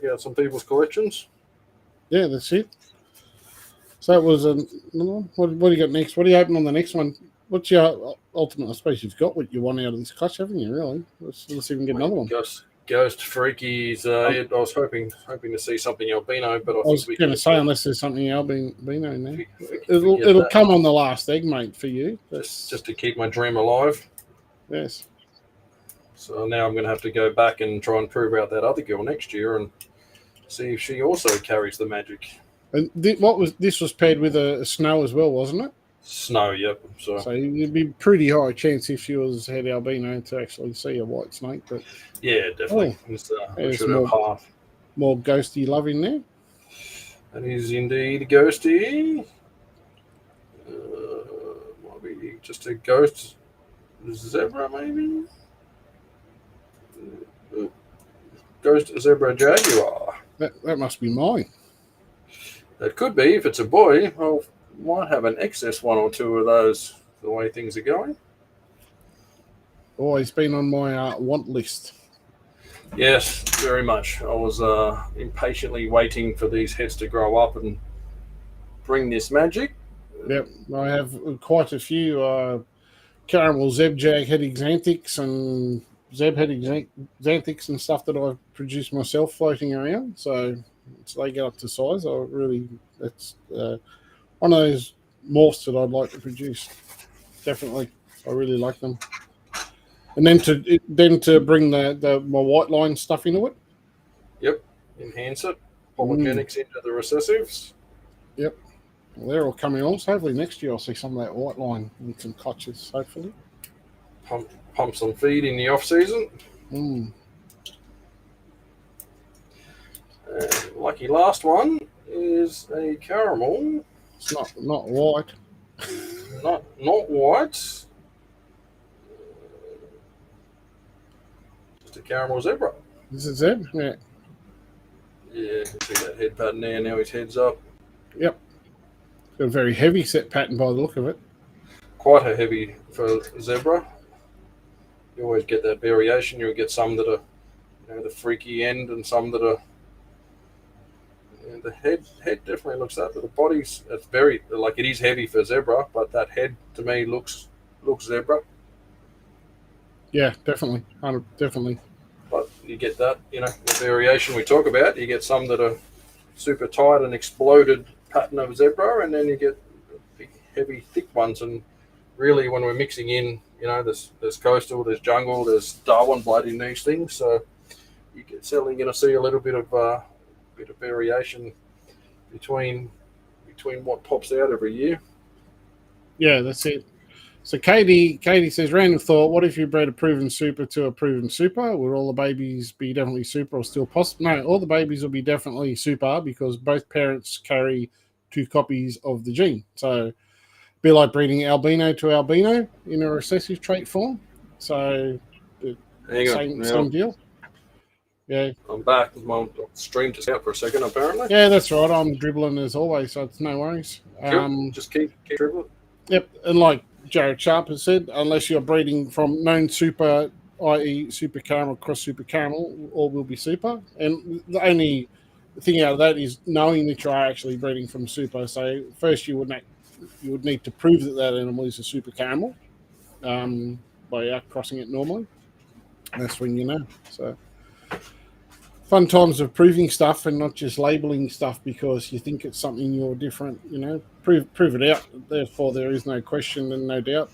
out some people's collections. Yeah, that's it. So that was another one. What do you got next? What are you hoping on the next one? What's your ultimate? I suppose you've got what you want out of this clutch, haven't you? Really? Let's see if we can get another one. Ghost Freakies. I was hoping to see something albino, but I was going to say unless there's something albino in there, it'll come on the last egg, mate, for you. Just to keep my dream alive. Yes. So now I'm going to have to go back and try and prove out that other girl next year and see if she also carries the magic. And this was paired with a snow as well, wasn't it? Snow, yep. So it'd be pretty high chance if she was head albino to actually see a white snake. But yeah, definitely. There's more ghosty love in there. That is indeed ghosty. Might be just a ghost zebra, maybe. Ghost zebra jaguar. That must be mine. That could be if it's a boy. I'll might have an excess one or two of those the way things are going. Oh, he's been on my want list. Yes, very much. I was impatiently waiting for these heads to grow up and bring this magic. Yep, I have quite a few caramel Zeb-Jag head Axanthics and Zeb head Axanthics and stuff that I've produced myself floating around. So they get up to size. That's one of those morphs that I'd like to produce. Definitely, I really like them. And then to bring my white line stuff into it. Yep, enhance it. Polygenics into the recessives. Yep, well, they're all coming on. So hopefully next year I'll see some of that white line with some clutches. Hopefully, pump some feed in the off season. Lucky last one is a caramel. It's not white. Not white. Just a caramel zebra. This is Zeb? Yeah. Yeah, see that head pattern there. Now his head's up. Yep. Got a very heavy set pattern by the look of it. Quite a heavy for zebra. You always get that variation. You'll get some that are, the freaky end, and some that are. The head definitely looks that, but the body's it's very it is heavy for zebra, but that head to me looks zebra. Yeah, definitely, definitely. But you get that, the variation we talk about. You get some that are super tight and exploded pattern of zebra, and then you get big, heavy, thick ones. And really, when we're mixing in, there's coastal, there's jungle, there's Darwin blood in these things. So you're certainly going to see a little bit of variation between what pops out every year. Yeah, that's it. So Katie says, random thought, what if you bred a proven super to a proven super? Would all the babies be definitely super or still possible? No, all the babies will be definitely super because both parents carry 2 copies of the gene. So be like breeding albino to albino in a recessive trait form. So same deal. Yeah, I'm back. My stream just out for a second, apparently. Yeah, that's right. I'm dribbling as always, so it's no worries. Cool. Just keep dribbling. Yep, and like Jared Sharp has said, unless you're breeding from known super, i.e. super caramel, cross super caramel, all will be super. And the only thing out of that is knowing that you are actually breeding from super. So first you would need to prove that animal is a super caramel by outcrossing it normally. That's when you know. So fun times of proving stuff and not just labeling stuff because you think it's something you're different. Prove it out. Therefore, there is no question and no doubt.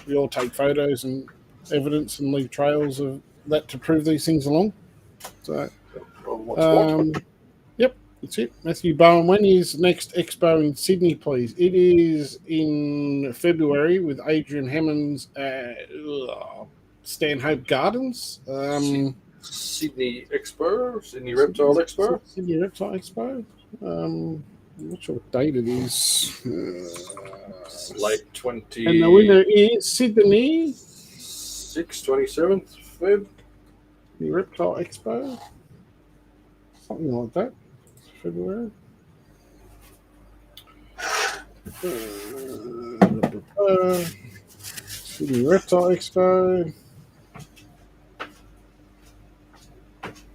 We all take photos and evidence and leave trails of that to prove these things along. So, yep, that's it. Matthew Bowen, when is next expo in Sydney, please? It is in February with Adrian Hammonds at Stanhope Gardens. Sydney Expo, Sydney Reptile Expo. Sydney Reptile Expo. I'm not sure what date it is. Late 20. And the winner is Sydney. 27th Feb. The Reptile Expo. Something like that. February. Sydney Reptile Expo.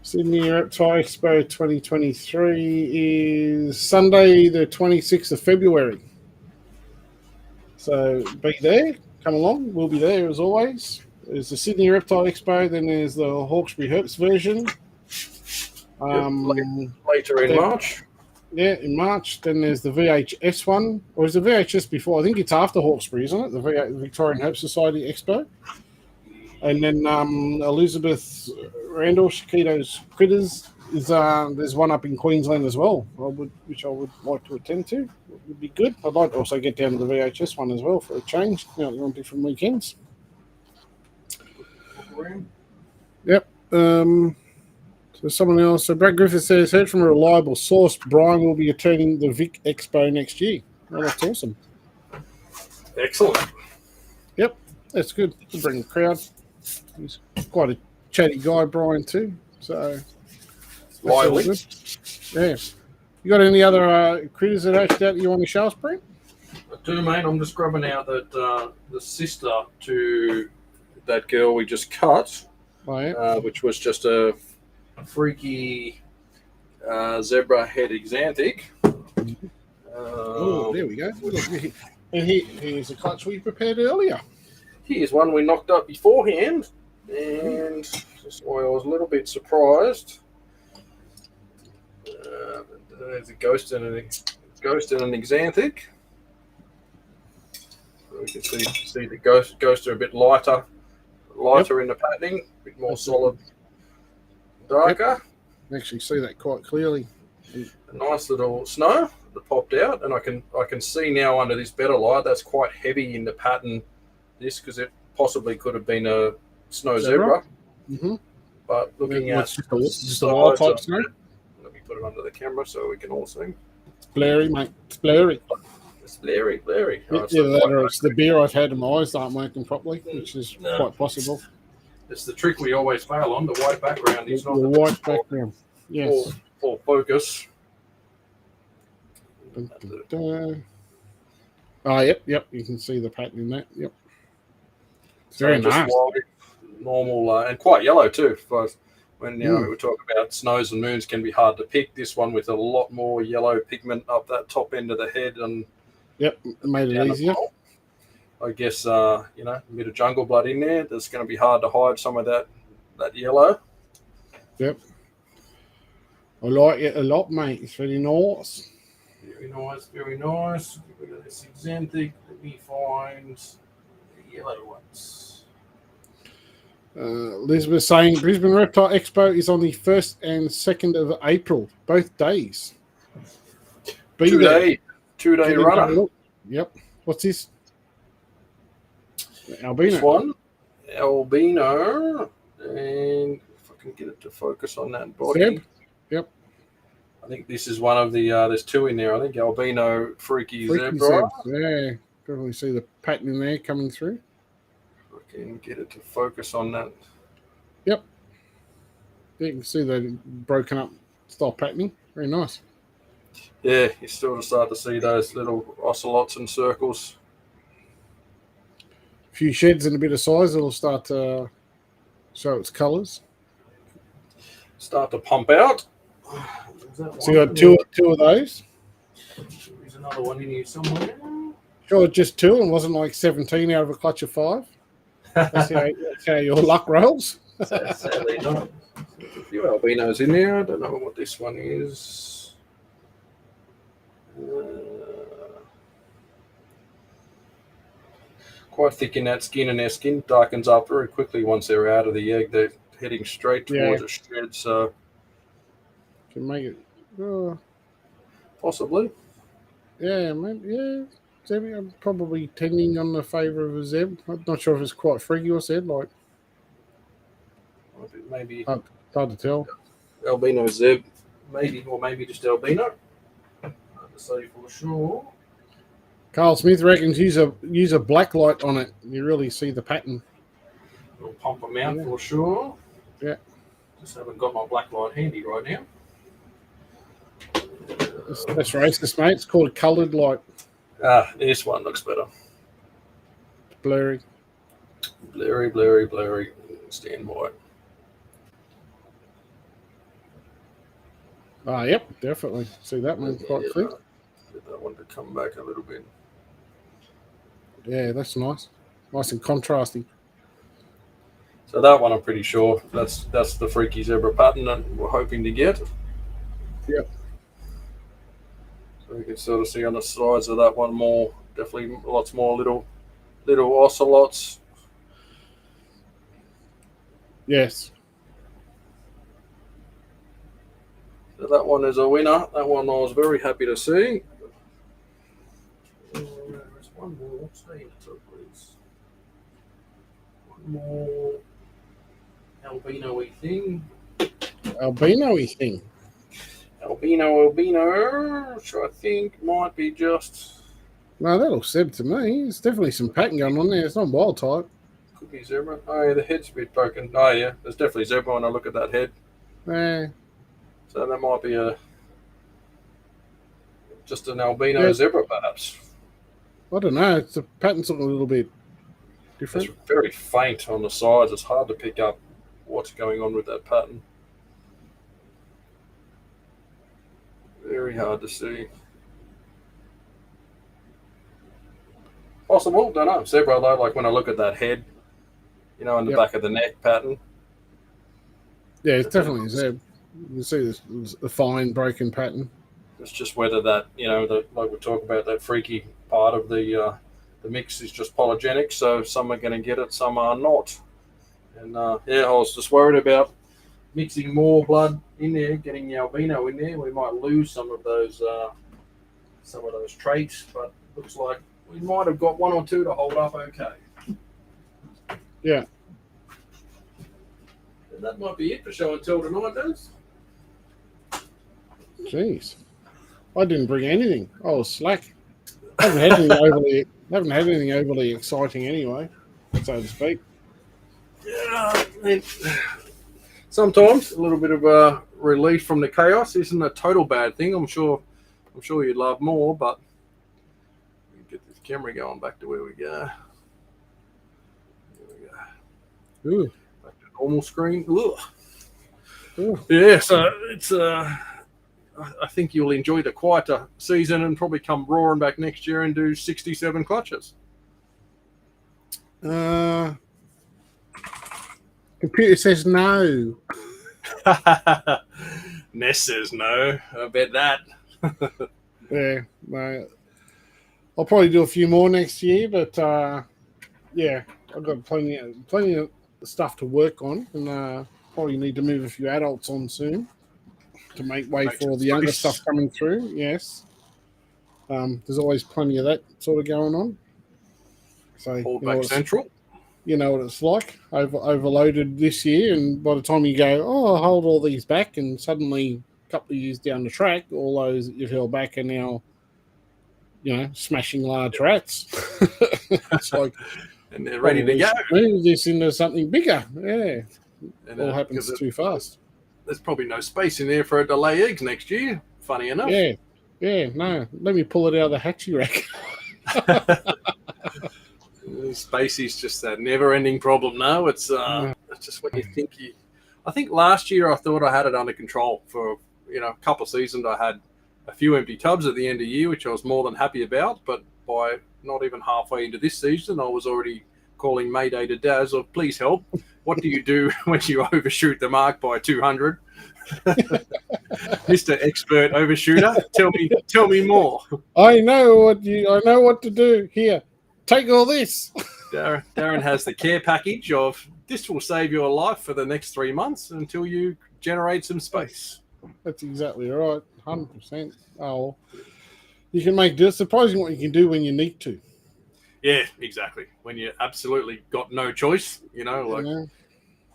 Sydney Reptile Expo 2023 is Sunday, the 26th of February. So be there. Come along. We'll be there as always. There's the Sydney Reptile Expo. Then there's the Hawkesbury Herps version. Later in March. Yeah, in March. Then there's the VHS one. Or is the VHS before? I think it's after Hawkesbury, isn't it? The Victorian Herp Society Expo. And then Elizabeth Randall, Shakito's Critters, is there's one up in Queensland as well, which I would like to attend to. It would be good. I'd like to also get down to the VHS one as well for a change. They're on different weekends. Yep. So someone else. So Brad Griffith says, heard from a reliable source, Brian will be attending the Vic Expo next year. Well, that's awesome. Excellent. Yep, that's good. To bring a crowd. He's quite a chatty guy, Brian, too. So, lively. Yeah. You got any other critters that hatched out you want to show us, Brent? I do, mate. I'm just grabbing out that the sister to that girl we just cut, which was just a freaky zebra head Axanthic. Oh, there we go. And here's a clutch we prepared earlier. Here's one we knocked up beforehand, and that's why I was a little bit surprised. There's a ghost and an Axanthic. We can see the ghosts are a bit lighter in the patterning, a bit more solid, darker. You actually see that quite clearly. A nice little snow that popped out, and I can see now under this better light that's quite heavy in the pattern. This because it possibly could have been a snow zebra. Mm-hmm. But looking at just a wild type snow. Let me put it under the camera so we can all see. It's blurry, mate. It's blurry. It's blurry. It's the beer I've had and my eyes aren't working properly, which is quite possible. It's the trick we always fail on. The white background is not the white background. Yes. For focus. Oh, yep. You can see the pattern in that. Yep. It's very nice. Wild, normal, and quite yellow too. When we were talking about snows and moons can be hard to pick. This one with a lot more yellow pigment up that top end of the head and made it easier. I guess a bit of jungle blood in there. That's going to be hard to hide some of that yellow. Yep. I like it a lot, mate. It's really nice. Very nice. Look at this Axanthic. Let me find the yellow ones. Elizabeth saying Brisbane Reptile Expo is on the 1st and 2nd of April, both days. Two-day runner. Yep. What's this? Albino. This one, Albino. And if I can get it to focus on that body. Zeb. Yep. I think this is one of the, there's two in there. I think Albino Freaky Zebra. Yeah, definitely see the pattern in there coming through. If I can get it to focus on that. Yep. Yeah, you can see the broken up style patterning. Very nice. Yeah, you still start to see those little ocelots and circles. A few sheds and a bit of size, it'll start to show its colours. Start to pump out. So you got two of those. There's another one in here somewhere. Sure, just two, and wasn't like 17 out of a clutch of 5. That's how your luck rolls. Sadly not. There's a few albinos in there. I don't know what this one is. Quite thick in that skin, and their skin darkens up very quickly once they're out of the egg. They're heading straight towards a shed, so can make it. Possibly. Yeah, maybe, yeah. Zeb, I'm probably tending on the favour of a Zeb. I'm not sure if it's quite freaky or said, like. Maybe. Hard to tell. Albino Zeb, maybe, or maybe just albino. Hard to say for sure. Carl Smith reckons use a black light on it. You really see the pattern. We'll pump them out for sure. Yeah. Just haven't got my black light handy right now. That's racist, mate. It's called a coloured light. This one looks better. Blurry. Blurry. Stand by. Yep, definitely. See that one quite clear. Get that one to come back a little bit. Yeah, that's nice. Nice and contrasting. So that one I'm pretty sure that's the freaky zebra pattern that we're hoping to get. Yep. So you can sort of see on the sides of that one definitely lots more little ocelots. Yes. So that one is a winner. That one I was very happy to see. There's one more. Stay in the top, please. One more albino-y thing. Albino-y thing. Albino, which I think might be just... No, that looks Zeb to me. There's definitely some pattern going on there. It's not wild type. Could be zebra. Oh, yeah, the head's a bit broken. Oh, yeah, there's definitely zebra when I look at that head. Yeah. So that might be just an albino zebra, perhaps. I don't know. The pattern's looking a little bit different. It's very faint on the sides. It's hard to pick up what's going on with that pattern. Very hard to see. Possible, don't know. Zebra though, like when I look at that head, in the back of the neck pattern. Yeah, it's definitely a Zeb. You can see the fine broken pattern. It's just whether that, like we talk about, that freaky part of the mix is just polygenic. So some are going to get it, some are not. And I was just worried about mixing more blood in there, getting the albino in there. We might lose some of those traits, but looks like we might have got one or two to hold up okay. Yeah. And that might be it for show and tell tonight, guys. Jeez, I didn't bring anything. I was slack. I haven't had anything overly exciting anyway, so to speak. Yeah, sometimes a little bit of relief from the chaos isn't a total bad thing. I'm sure you'd love more, but get this camera going back to where we go. There we go. Ooh. Back to normal screen. Ooh. Ooh. Yeah, so it's I think you'll enjoy the quieter season and probably come roaring back next year and do 67 clutches. Computer says no. Ness says no. I bet that. Yeah, no. I'll probably do a few more next year, but I've got plenty of stuff to work on, and probably need to move a few adults on soon to make way for all the younger stuff coming through. Yes, there's always plenty of that sort of going on. So Hold back central. You know what it's like. Overloaded this year, and by the time you go, I'll hold all these back, and suddenly a couple of years down the track, all those that you've held back are now, smashing large rats. It's like, and they're ready to go. Move this into something bigger. Yeah, and, all happens too fast. There's probably no space in there for it to lay eggs next year. Funny enough. Yeah. No, let me pull it out of the hatchie rack. Space is just that never-ending problem. No, it's just when you think I think last year I thought I had it under control for a couple of seasons. I had a few empty tubs at the end of the year, which I was more than happy about. But by not even halfway into this season, I was already calling Mayday to Daz or please help. What do you do when you overshoot the mark by 200? Mr. Expert Overshooter, tell me more. I know what to do. Here, take all this. Darren has the care package of this will save your life for the next 3 months until you generate some space. That's exactly right. 100%. Oh, you can make it surprising what you can do when you need to. Yeah, exactly. When you absolutely got no choice, like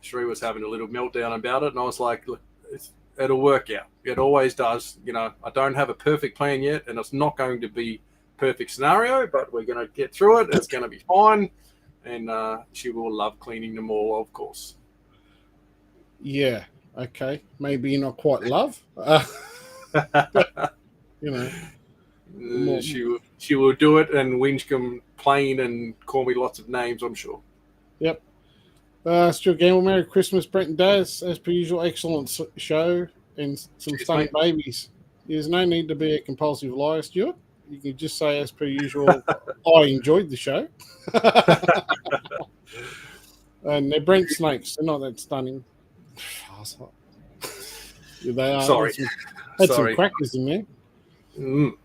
Shree was having a little meltdown about it, and I was like, look, it'll work out. It always does. I don't have a perfect plan yet, and it's not going to be perfect scenario, but we're going to get through it. It's going to be fine, and she will love cleaning them all, of course. Yeah. Okay. Maybe not quite love. She will do it and whinge, complain, and call me lots of names, I'm sure. Yep. Stuart Gamble, Merry Christmas, Brent and Daz. As per usual, excellent show and some stunning babies. There's no need to be a compulsive liar, Stuart. You can just say, as per usual, I enjoyed the show. And they're Brent snakes. They're not that stunning. They are. Sorry. Had some crackers in there. You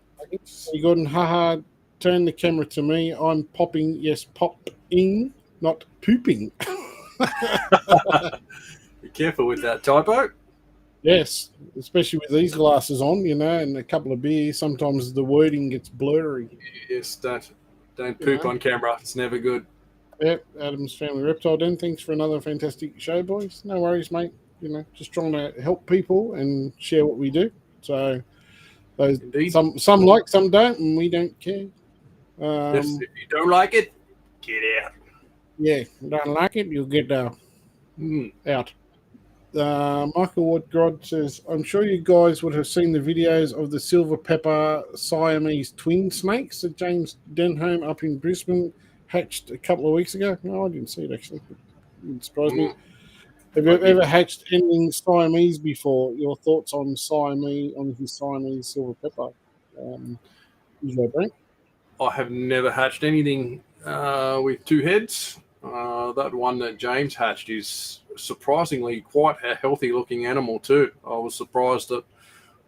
got haha, turn the camera to me. I'm popping, yes, popping, not pooping. Be careful with that typo. Yes, especially with these glasses on, and a couple of beers. Sometimes the wording gets blurry. Yes, don't poop on camera. It's never good. Yep, Adam's Family Reptile Den. Thanks for another fantastic show, boys. No worries, mate. Just trying to help people and share what we do. So some like, some don't, and we don't care. Yes, if you don't like it, get out. Yeah, don't like it, you'll get out. Michael Woodgrod says, I'm sure you guys would have seen the videos of the silver pepper Siamese twin snakes that James Denholm up in Brisbane hatched a couple of weeks ago. No, I didn't see it actually. It didn't surprise me. Have you ever hatched anything Siamese before? Your thoughts on his Siamese silver pepper? Brent? I have never hatched anything with two heads. That one that James hatched is surprisingly quite a healthy-looking animal too. I was surprised that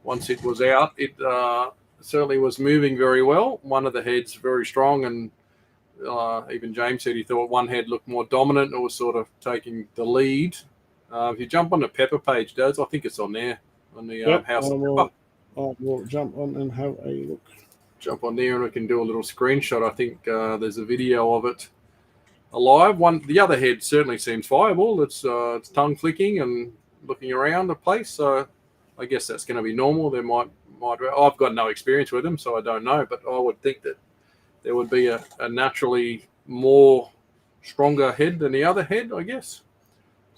once it was out, it certainly was moving very well. One of the heads very strong, and even James said he thought one head looked more dominant and was sort of taking the lead. If you jump on the Pepper page, Daz, I think it's on there, on the House of Pepper. I will jump on and have a look. Jump on there and we can do a little screenshot. I think there's a video of it alive. The other head certainly seems viable. It's tongue flicking and looking around the place. So I guess that's going to be normal. There might I've got no experience with them, so I don't know. But I would think that there would be a naturally more stronger head than the other head, I guess.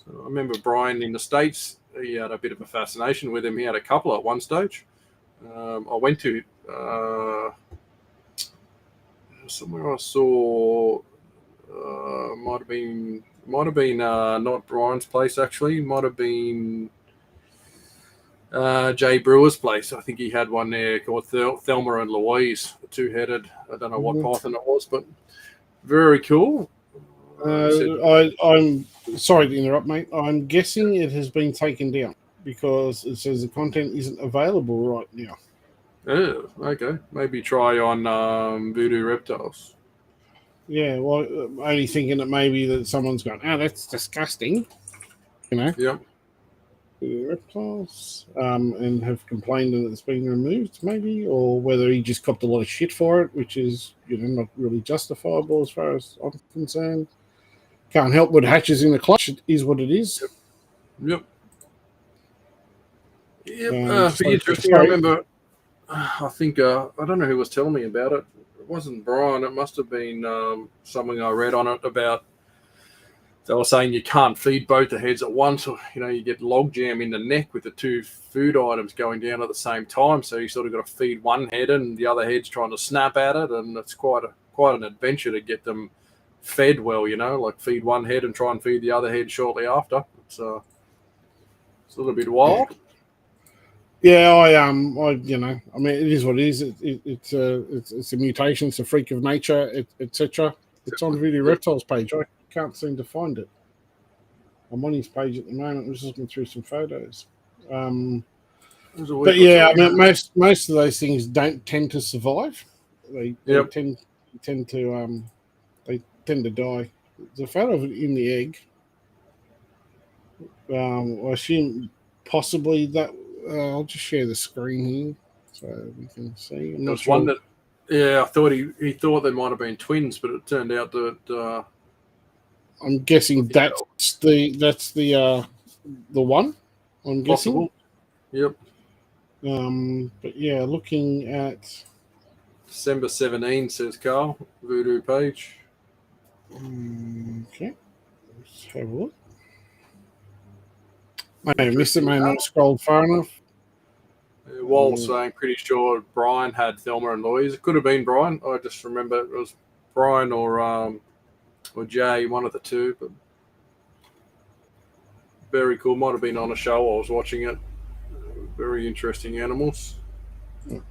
So I remember Brian in the States, he had a bit of a fascination with him. He had a couple at one stage. I went to somewhere I saw, might have been not Brian's place actually. Might have been Jay Brewer's place. I think he had one there called Thelma and Louise, two-headed. I don't know what python it was, but very cool. I'm sorry to interrupt, mate. I'm guessing it has been taken down because it says the content isn't available right now. Oh, okay. Maybe try on Voodoo Reptiles. Yeah, well, only thinking that maybe that someone's gone, that's disgusting. Yep. Voodoo Reptiles, and have complained that it's been removed, maybe, or whether he just copped a lot of shit for it, which is, not really justifiable as far as I'm concerned. Can't help but hatches in the clutch. It is what it is. Yep. Interesting. I remember, I think, I don't know who was telling me about it. It wasn't Brian. It must have been something I read on it about. They were saying you can't feed both the heads at once, or you get logjam in the neck with the two food items going down at the same time. So you sort of got to feed one head, and the other head's trying to snap at it, and it's quite an adventure to get them fed well. Like feed one head and try and feed the other head shortly after. It's a little bit wild. Yeah, I mean, it is what it is. It's a mutation. It's a freak of nature, etc. It's on Voodoo Reptiles page. I can't seem to find it. I'm on his page at the moment. I'm just looking through some photos. But yeah, I mean, most of those things don't tend to survive. They tend to die. There's a photo of it in the egg. I assume possibly that. I'll just share the screen here so we can see. I'm not sure. One that, I thought he thought they might have been twins, but it turned out that. I'm guessing that's the one. I'm guessing. Possible. Yep. But yeah, looking at December 17, says Carl, Voodoo page. Okay, let's have a look. I missed it, may not scrolled far enough. Walt's saying pretty sure Brian had Thelma and Louise. It could have been Brian. I just remember it was Brian or Jay, one of the two. But very cool. Might have been on a show. I was watching it. Very interesting animals. I'm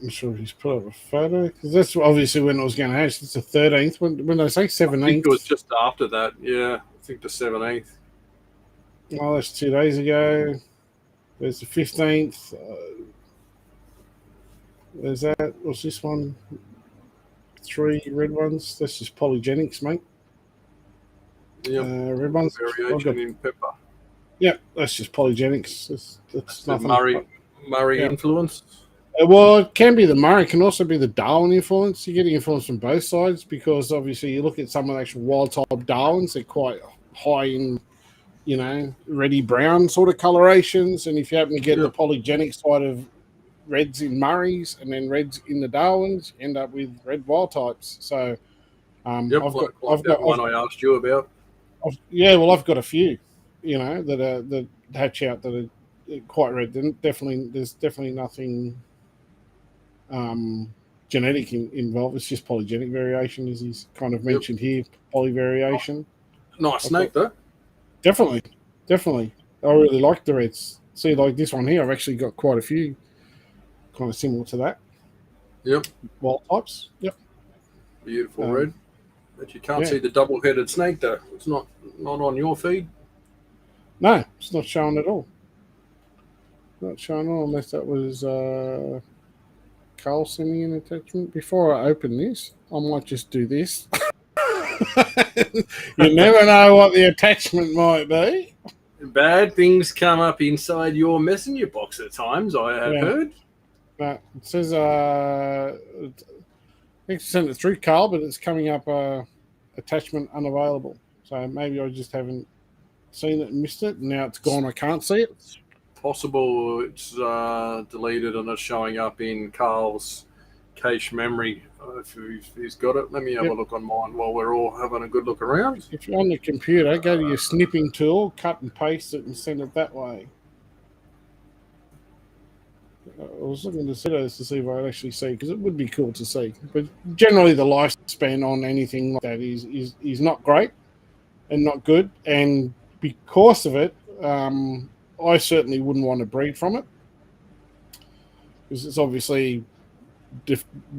sure he's put up a photo because that's obviously when it was going to hatch. It's the 13th. When I say 17th, I think it was just after that. Yeah, I think the 17th. Oh, that's 2 days ago. There's the 15th. There's that. What's this one? 3 red ones. That's just polygenics, mate. Yeah, red ones. Variation in pepper. Yeah, that's just polygenics. That's the nothing. Murray influence. Well, it can be the Murray. It can also be the Darwin influence. You're getting influence from both sides because obviously you look at some of the actual wild type Darwins. They're quite high in, reddy brown sort of colorations. And if you happen to get the polygenic side of reds in Murrays and then reds in the Darwins, you end up with red wild types. So I've got one I asked you about. I've got a few, that hatch out that are quite red. There's definitely nothing genetic involved. It's just polygenic variation, as he's kind of mentioned here. Polyvariation. Nice snake, though. Definitely. I really like the reds. See, like this one here, I've actually got quite a few kind of similar to that. Yep. Wild types. Yep. Beautiful red. But you can't see the double-headed snake, though. It's not on your feed. No, it's not showing at all. Not showing at all, unless that was Carl sending me an attachment. Before I open this, I might just do this. You never know what the attachment might be. Bad things come up inside your messenger box at times, I have heard. No, it says, I think I sent it through, Carl, but it's coming up attachment unavailable. So maybe I just haven't seen it and missed it. And now it's gone, I can't see it. Possible it's deleted and it's showing up in Carl's cache memory. If he's got it, let me have a look on mine while we're all having a good look around. If you're on the computer, go to your snipping tool, cut and paste it, and send it that way. I was looking to see those to see if I could actually see, because it would be cool to see. But generally, the lifespan on anything like that is not great and not good. And because of it, I certainly wouldn't want to breed from it, because it's obviously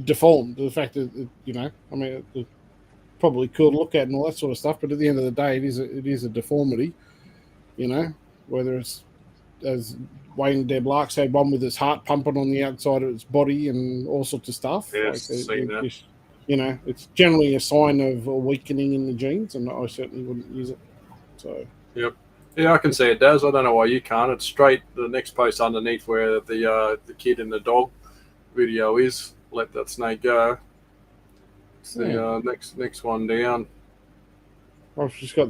deformed. The fact that it's probably cool to look at and all that sort of stuff, but at the end of the day, it is a deformity. Whether it's, as Wayne Deb Larks had one with his heart pumping on the outside of its body and all sorts of stuff. Yes, seen that. It's generally a sign of a weakening in the genes, and I certainly wouldn't use it. So. Yep. Yeah, I can see it does. I don't know why you can't. It's straight the next post underneath where the kid and the dog video is. Let that snake go. It's the next one down. I've just got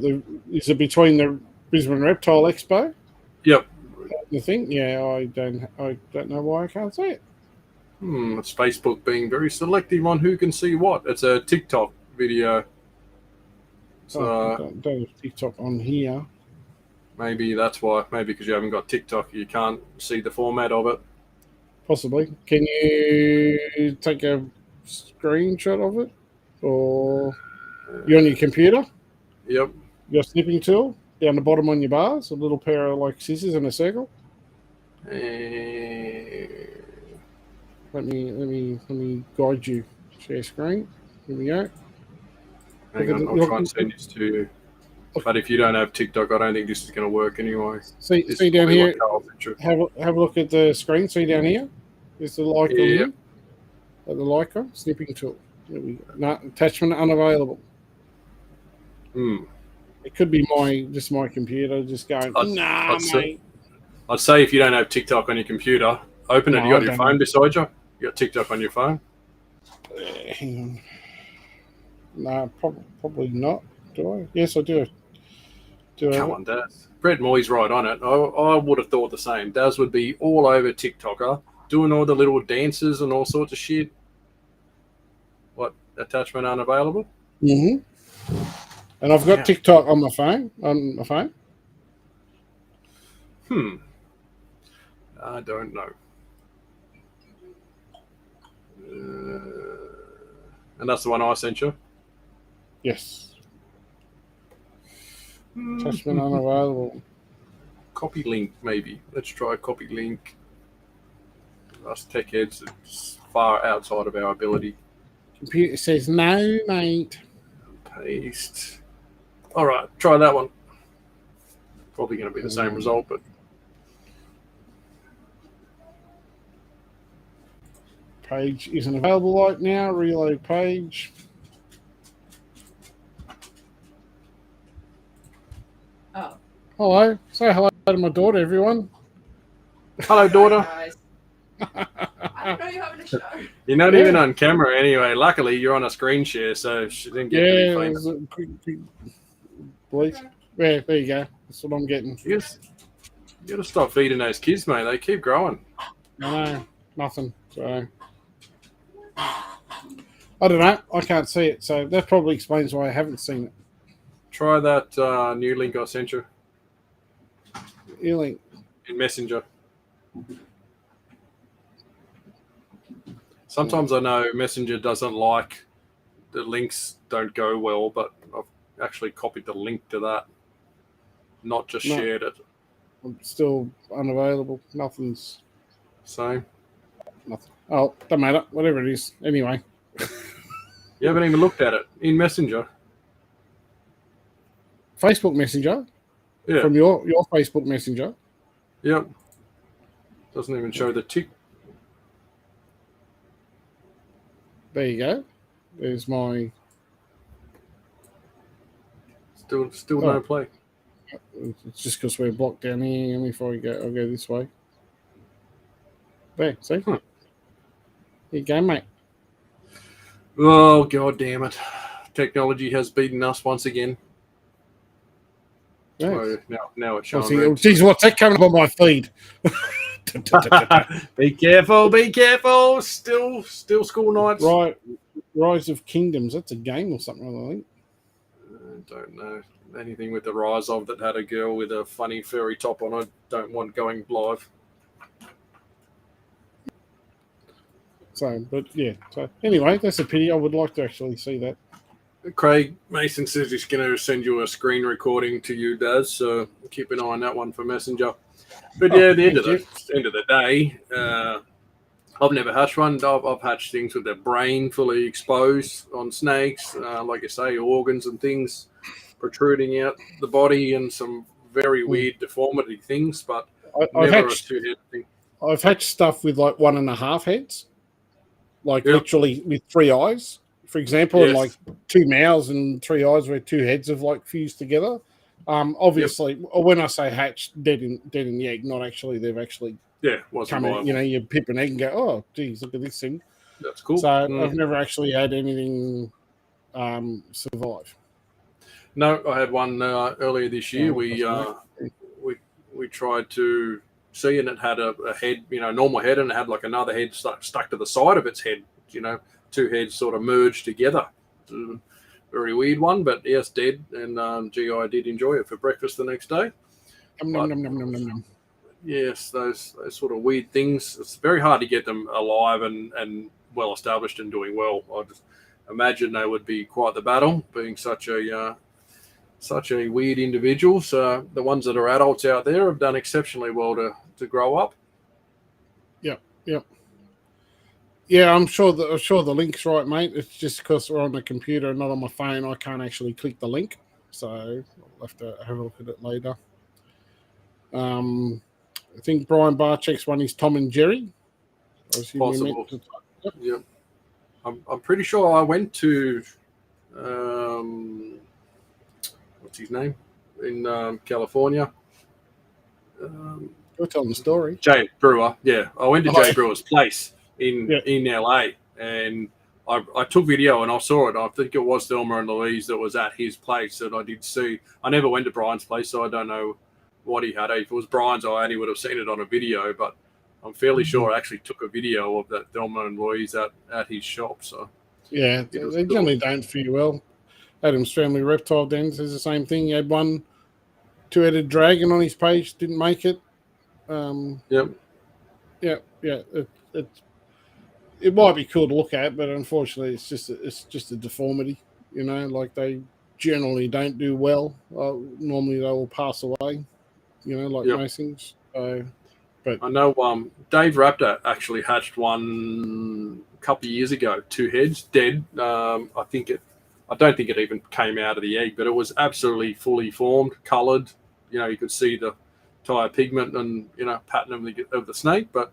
is it between the Brisbane Reptile Expo? Yep. The thing? Yeah, I don't know why I can't see it. It's Facebook being very selective on who can see what. It's a TikTok video. So don't have TikTok on here. Maybe that's why. Maybe because you haven't got TikTok, you can't see the format of it. Possibly. Can you take a screenshot of it? Or you're on your computer? Yep. Your snipping tool down the bottom on your bars, a little pair of like scissors in a circle. Let me guide you. Share screen. Here we go. Hang on, I'll try and send this to you. But if you don't have TikTok, I don't think this is going to work ananyway. See down here. Have a look at the screen. See down here. There's the like on here. The Leica snipping tool. There we go. No, attachment unavailable. It could be just my computer just going, mate. I'd say if you don't have TikTok on your computer, open it. You got your phone beside you? You got TikTok on your phone? Hang on. No, probably not. Do I? Yes, I do. Come on, Daz. Brent Moy's right on it. I would have thought the same. Daz would be all over TikToker, doing all the little dances and all sorts of shit. What? Attachment unavailable? Mm-hmm. And I've got TikTok on my phone. I don't know. And that's the one I sent you? Yes. Attachment unavailable. Copy link, maybe. Let's try copy link. Us tech heads, it's far outside of our ability. Computer says no, mate. Paste. All right, try that one. Probably going to be the same result, but page isn't available right now. Reload page. Oh. Hello. Say hello to my daughter, everyone. Hello, daughter. Hi, I didn't know you were having a show. You're not even on camera anyway. Luckily, you're on a screen share, so she didn't get to be famous. Please. Yeah, there you go. That's what I'm getting. You got to stop feeding those kids, mate. They keep growing. No, nothing. So I don't know. I can't see it, so that probably explains why I haven't seen it. Try that new link I sent you. E-link. In Messenger. Sometimes I know Messenger doesn't like the links don't go well, but I've actually copied the link to that, not just shared it. I'm still unavailable. Nothing's Same. Nothing. Oh, don't matter. Whatever it is. Anyway. You haven't even looked at it in Messenger. Facebook Messenger? Yeah. From your Facebook Messenger? Yep. Doesn't even show the tick. There you go. There's my... Still no play. It's just because we're blocked down here. And before we go, I'll go this way. There, see? There you go, mate. Oh, God damn it. Technology has beaten us once again. Yes. So now it's showing red. Geez, what's that coming up on my feed? Be careful, be careful. Still school nights. Right. Rise of Kingdoms. That's a game or something, I think. I don't know. Anything with the Rise of that had a girl with a funny furry top on, I don't want going live. So, but yeah. So anyway, that's a pity. I would like to actually see that. Craig Mason says he's going to send you a screen recording to you, Daz. So keep an eye on that one for Messenger. But yeah, at the end of the day, I've never hatched one. I've hatched things with their brain fully exposed on snakes, like you say, organs and things protruding out the body and some very weird deformity things. But never a two-head thing. I've hatched stuff with like 1.5 heads, like literally with 3 eyes, for example, and like 2 mouths and 3 eyes where 2 heads have like fused together. Obviously, when I say hatched, dead in the egg, not actually they've actually come in. You know, you pip an egg and go, oh, geez, look at this thing. That's cool. So I've never actually had anything survive. No, I had one earlier this year. We tried to see, and it had a head, normal head, and it had like another head stuck to the side of its head. 2 heads sort of merged together. Very weird one, but yes, dead. And I did enjoy it for breakfast the next day. Yes, those sort of weird things. It's very hard to get them alive and well established and doing well. I just imagine they would be quite the battle, being such a weird individual. So the ones that are adults out there have done exceptionally well to grow up. Yep. Yeah, I'm sure the link's right, mate. It's just because we're on the computer and not on my phone, I can't actually click the link. So I'll have to have a look at it later. I think Brian Barczyk's one is Tom and Jerry. Possible. Yeah. I'm pretty sure I went to what's his name in California. You're telling the story. Jay Brewer. Yeah, I went to Jay Brewer's place in LA, and I took video and I saw it. I think it was Thelma and Louise that was at his place that I did see. I never went to Brian's place, so I don't know what he had. If it was Brian's, I only would have seen it on a video, but I'm fairly sure I actually took a video of that Thelma and Louise at his shop. So yeah, they generally don't fare well. Adam's Family Reptile Den says the same thing. He had one two-headed dragon on his page, didn't make it. Yep. Yeah. It might be cool to look at, but unfortunately, it's just a deformity. You know, like they generally don't do well. Normally, they will pass away. You know, like most things. But I know Dave Raptor actually hatched one a couple of years ago, 2 heads, dead. I don't think it even came out of the egg, but it was absolutely fully formed, coloured. You know, you could see the entire pigment and pattern of the snake, but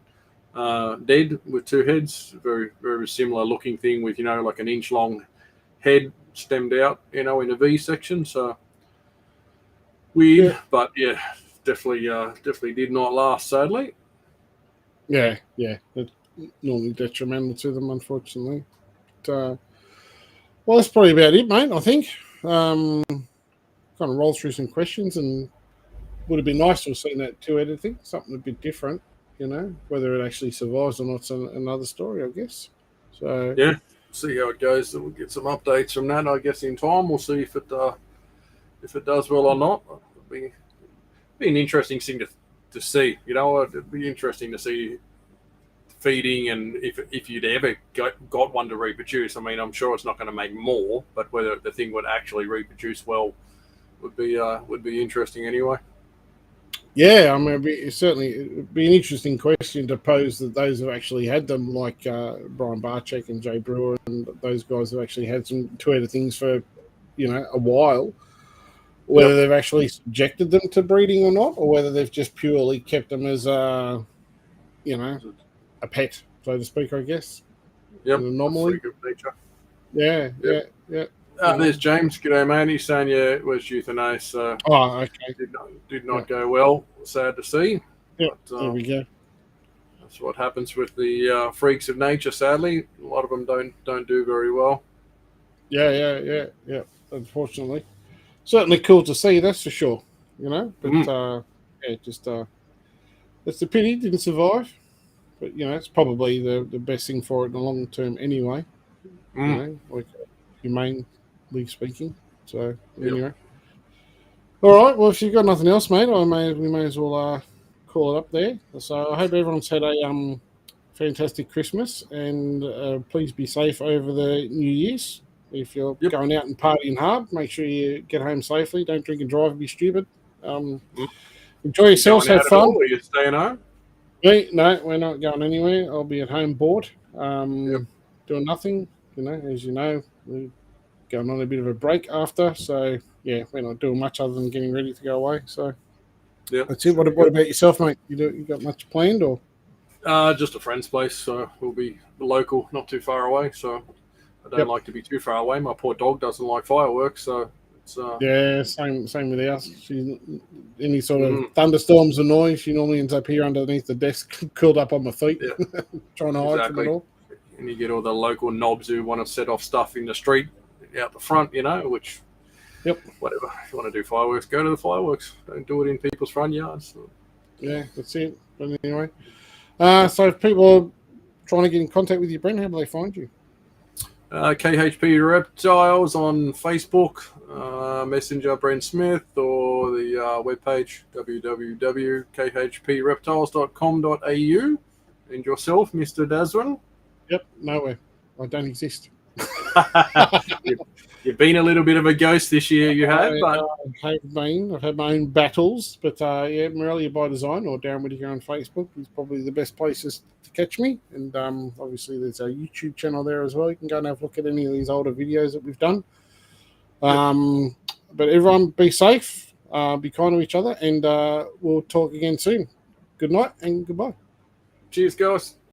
dead with 2 heads. Very, very similar looking thing with like an inch long head stemmed out, in a V section. So weird, but yeah. Definitely did not last, sadly. Yeah. It's normally detrimental to them, unfortunately. But, well, that's probably about it, mate, I think. Kind of roll through some questions, and would have been nice to have seen that 2-headed thing, something a bit different, whether it actually survives or not's another story, I guess. So yeah, see how it goes. We'll get some updates from that, I guess, in time. We'll see if it does well or not. It'll be an interesting thing to see. It'd be interesting to see feeding, and if you'd ever got one to reproduce. I mean, I'm sure it's not going to make more, but whether the thing would actually reproduce well would be interesting anyway. Yeah, I mean, it'd be an interesting question to pose that those who actually had them, like Brian Barczyk and Jay Brewer, and those guys who actually had some 2-headed things for, a while, whether they've actually subjected them to breeding or not, or whether they've just purely kept them as a pet, so to speak, I guess. Yep. An anomaly. Freak of nature. Yeah. There's James. G'day, man. He's saying, it was euthanized. So okay. Did not go well. Sad to see. Yeah, there we go. That's what happens with the freaks of nature, sadly. A lot of them don't do very well. Yeah. Unfortunately. Certainly cool to see, that's for sure. But it's a pity it didn't survive. But it's probably the best thing for it in the long term anyway. Like humanely speaking. So anyway. All right. Well, if you've got nothing else, mate, we may as well call it up there. So I hope everyone's had a fantastic Christmas, and please be safe over the New Year's. If you're going out and partying hard, make sure you get home safely. Don't drink and drive and be stupid. Enjoy yourselves. Have fun. Are you staying home? No, we're not going anywhere. I'll be at home bored, doing nothing. As you know, we're going on a bit of a break after. So, yeah, we're not doing much other than getting ready to go away. So, that's it. What about yourself, mate? You got much planned, or? Just a friend's place. So we'll be local, not too far away. So I don't like to be too far away. My poor dog doesn't like fireworks, so it's same with us. Any sort of thunderstorms or noise, she normally ends up here underneath the desk, curled up on my feet, trying to hide from it all. And you get all the local knobs who want to set off stuff in the street out the front, which whatever. If you want to do fireworks, go to the fireworks. Don't do it in people's front yards. Yeah, that's it. But anyway, so if people are trying to get in contact with you, Brent, how do they find you? KHP Reptiles on Facebook, Messenger Brent Smith, or the webpage www.khpreptiles.com.au. And yourself, Mr. Dazwan? Yep, nowhere. I don't exist. You've been a little bit of a ghost this year, you have, but I've had my own battles, but yeah, Morelia by Design or Darren Whittaker on Facebook is probably the best places to catch me. And obviously, there's a YouTube channel there as well. You can go and have a look at any of these older videos that we've done. But everyone, be safe, be kind to each other, and we'll talk again soon. Good night and goodbye. cheers, guys.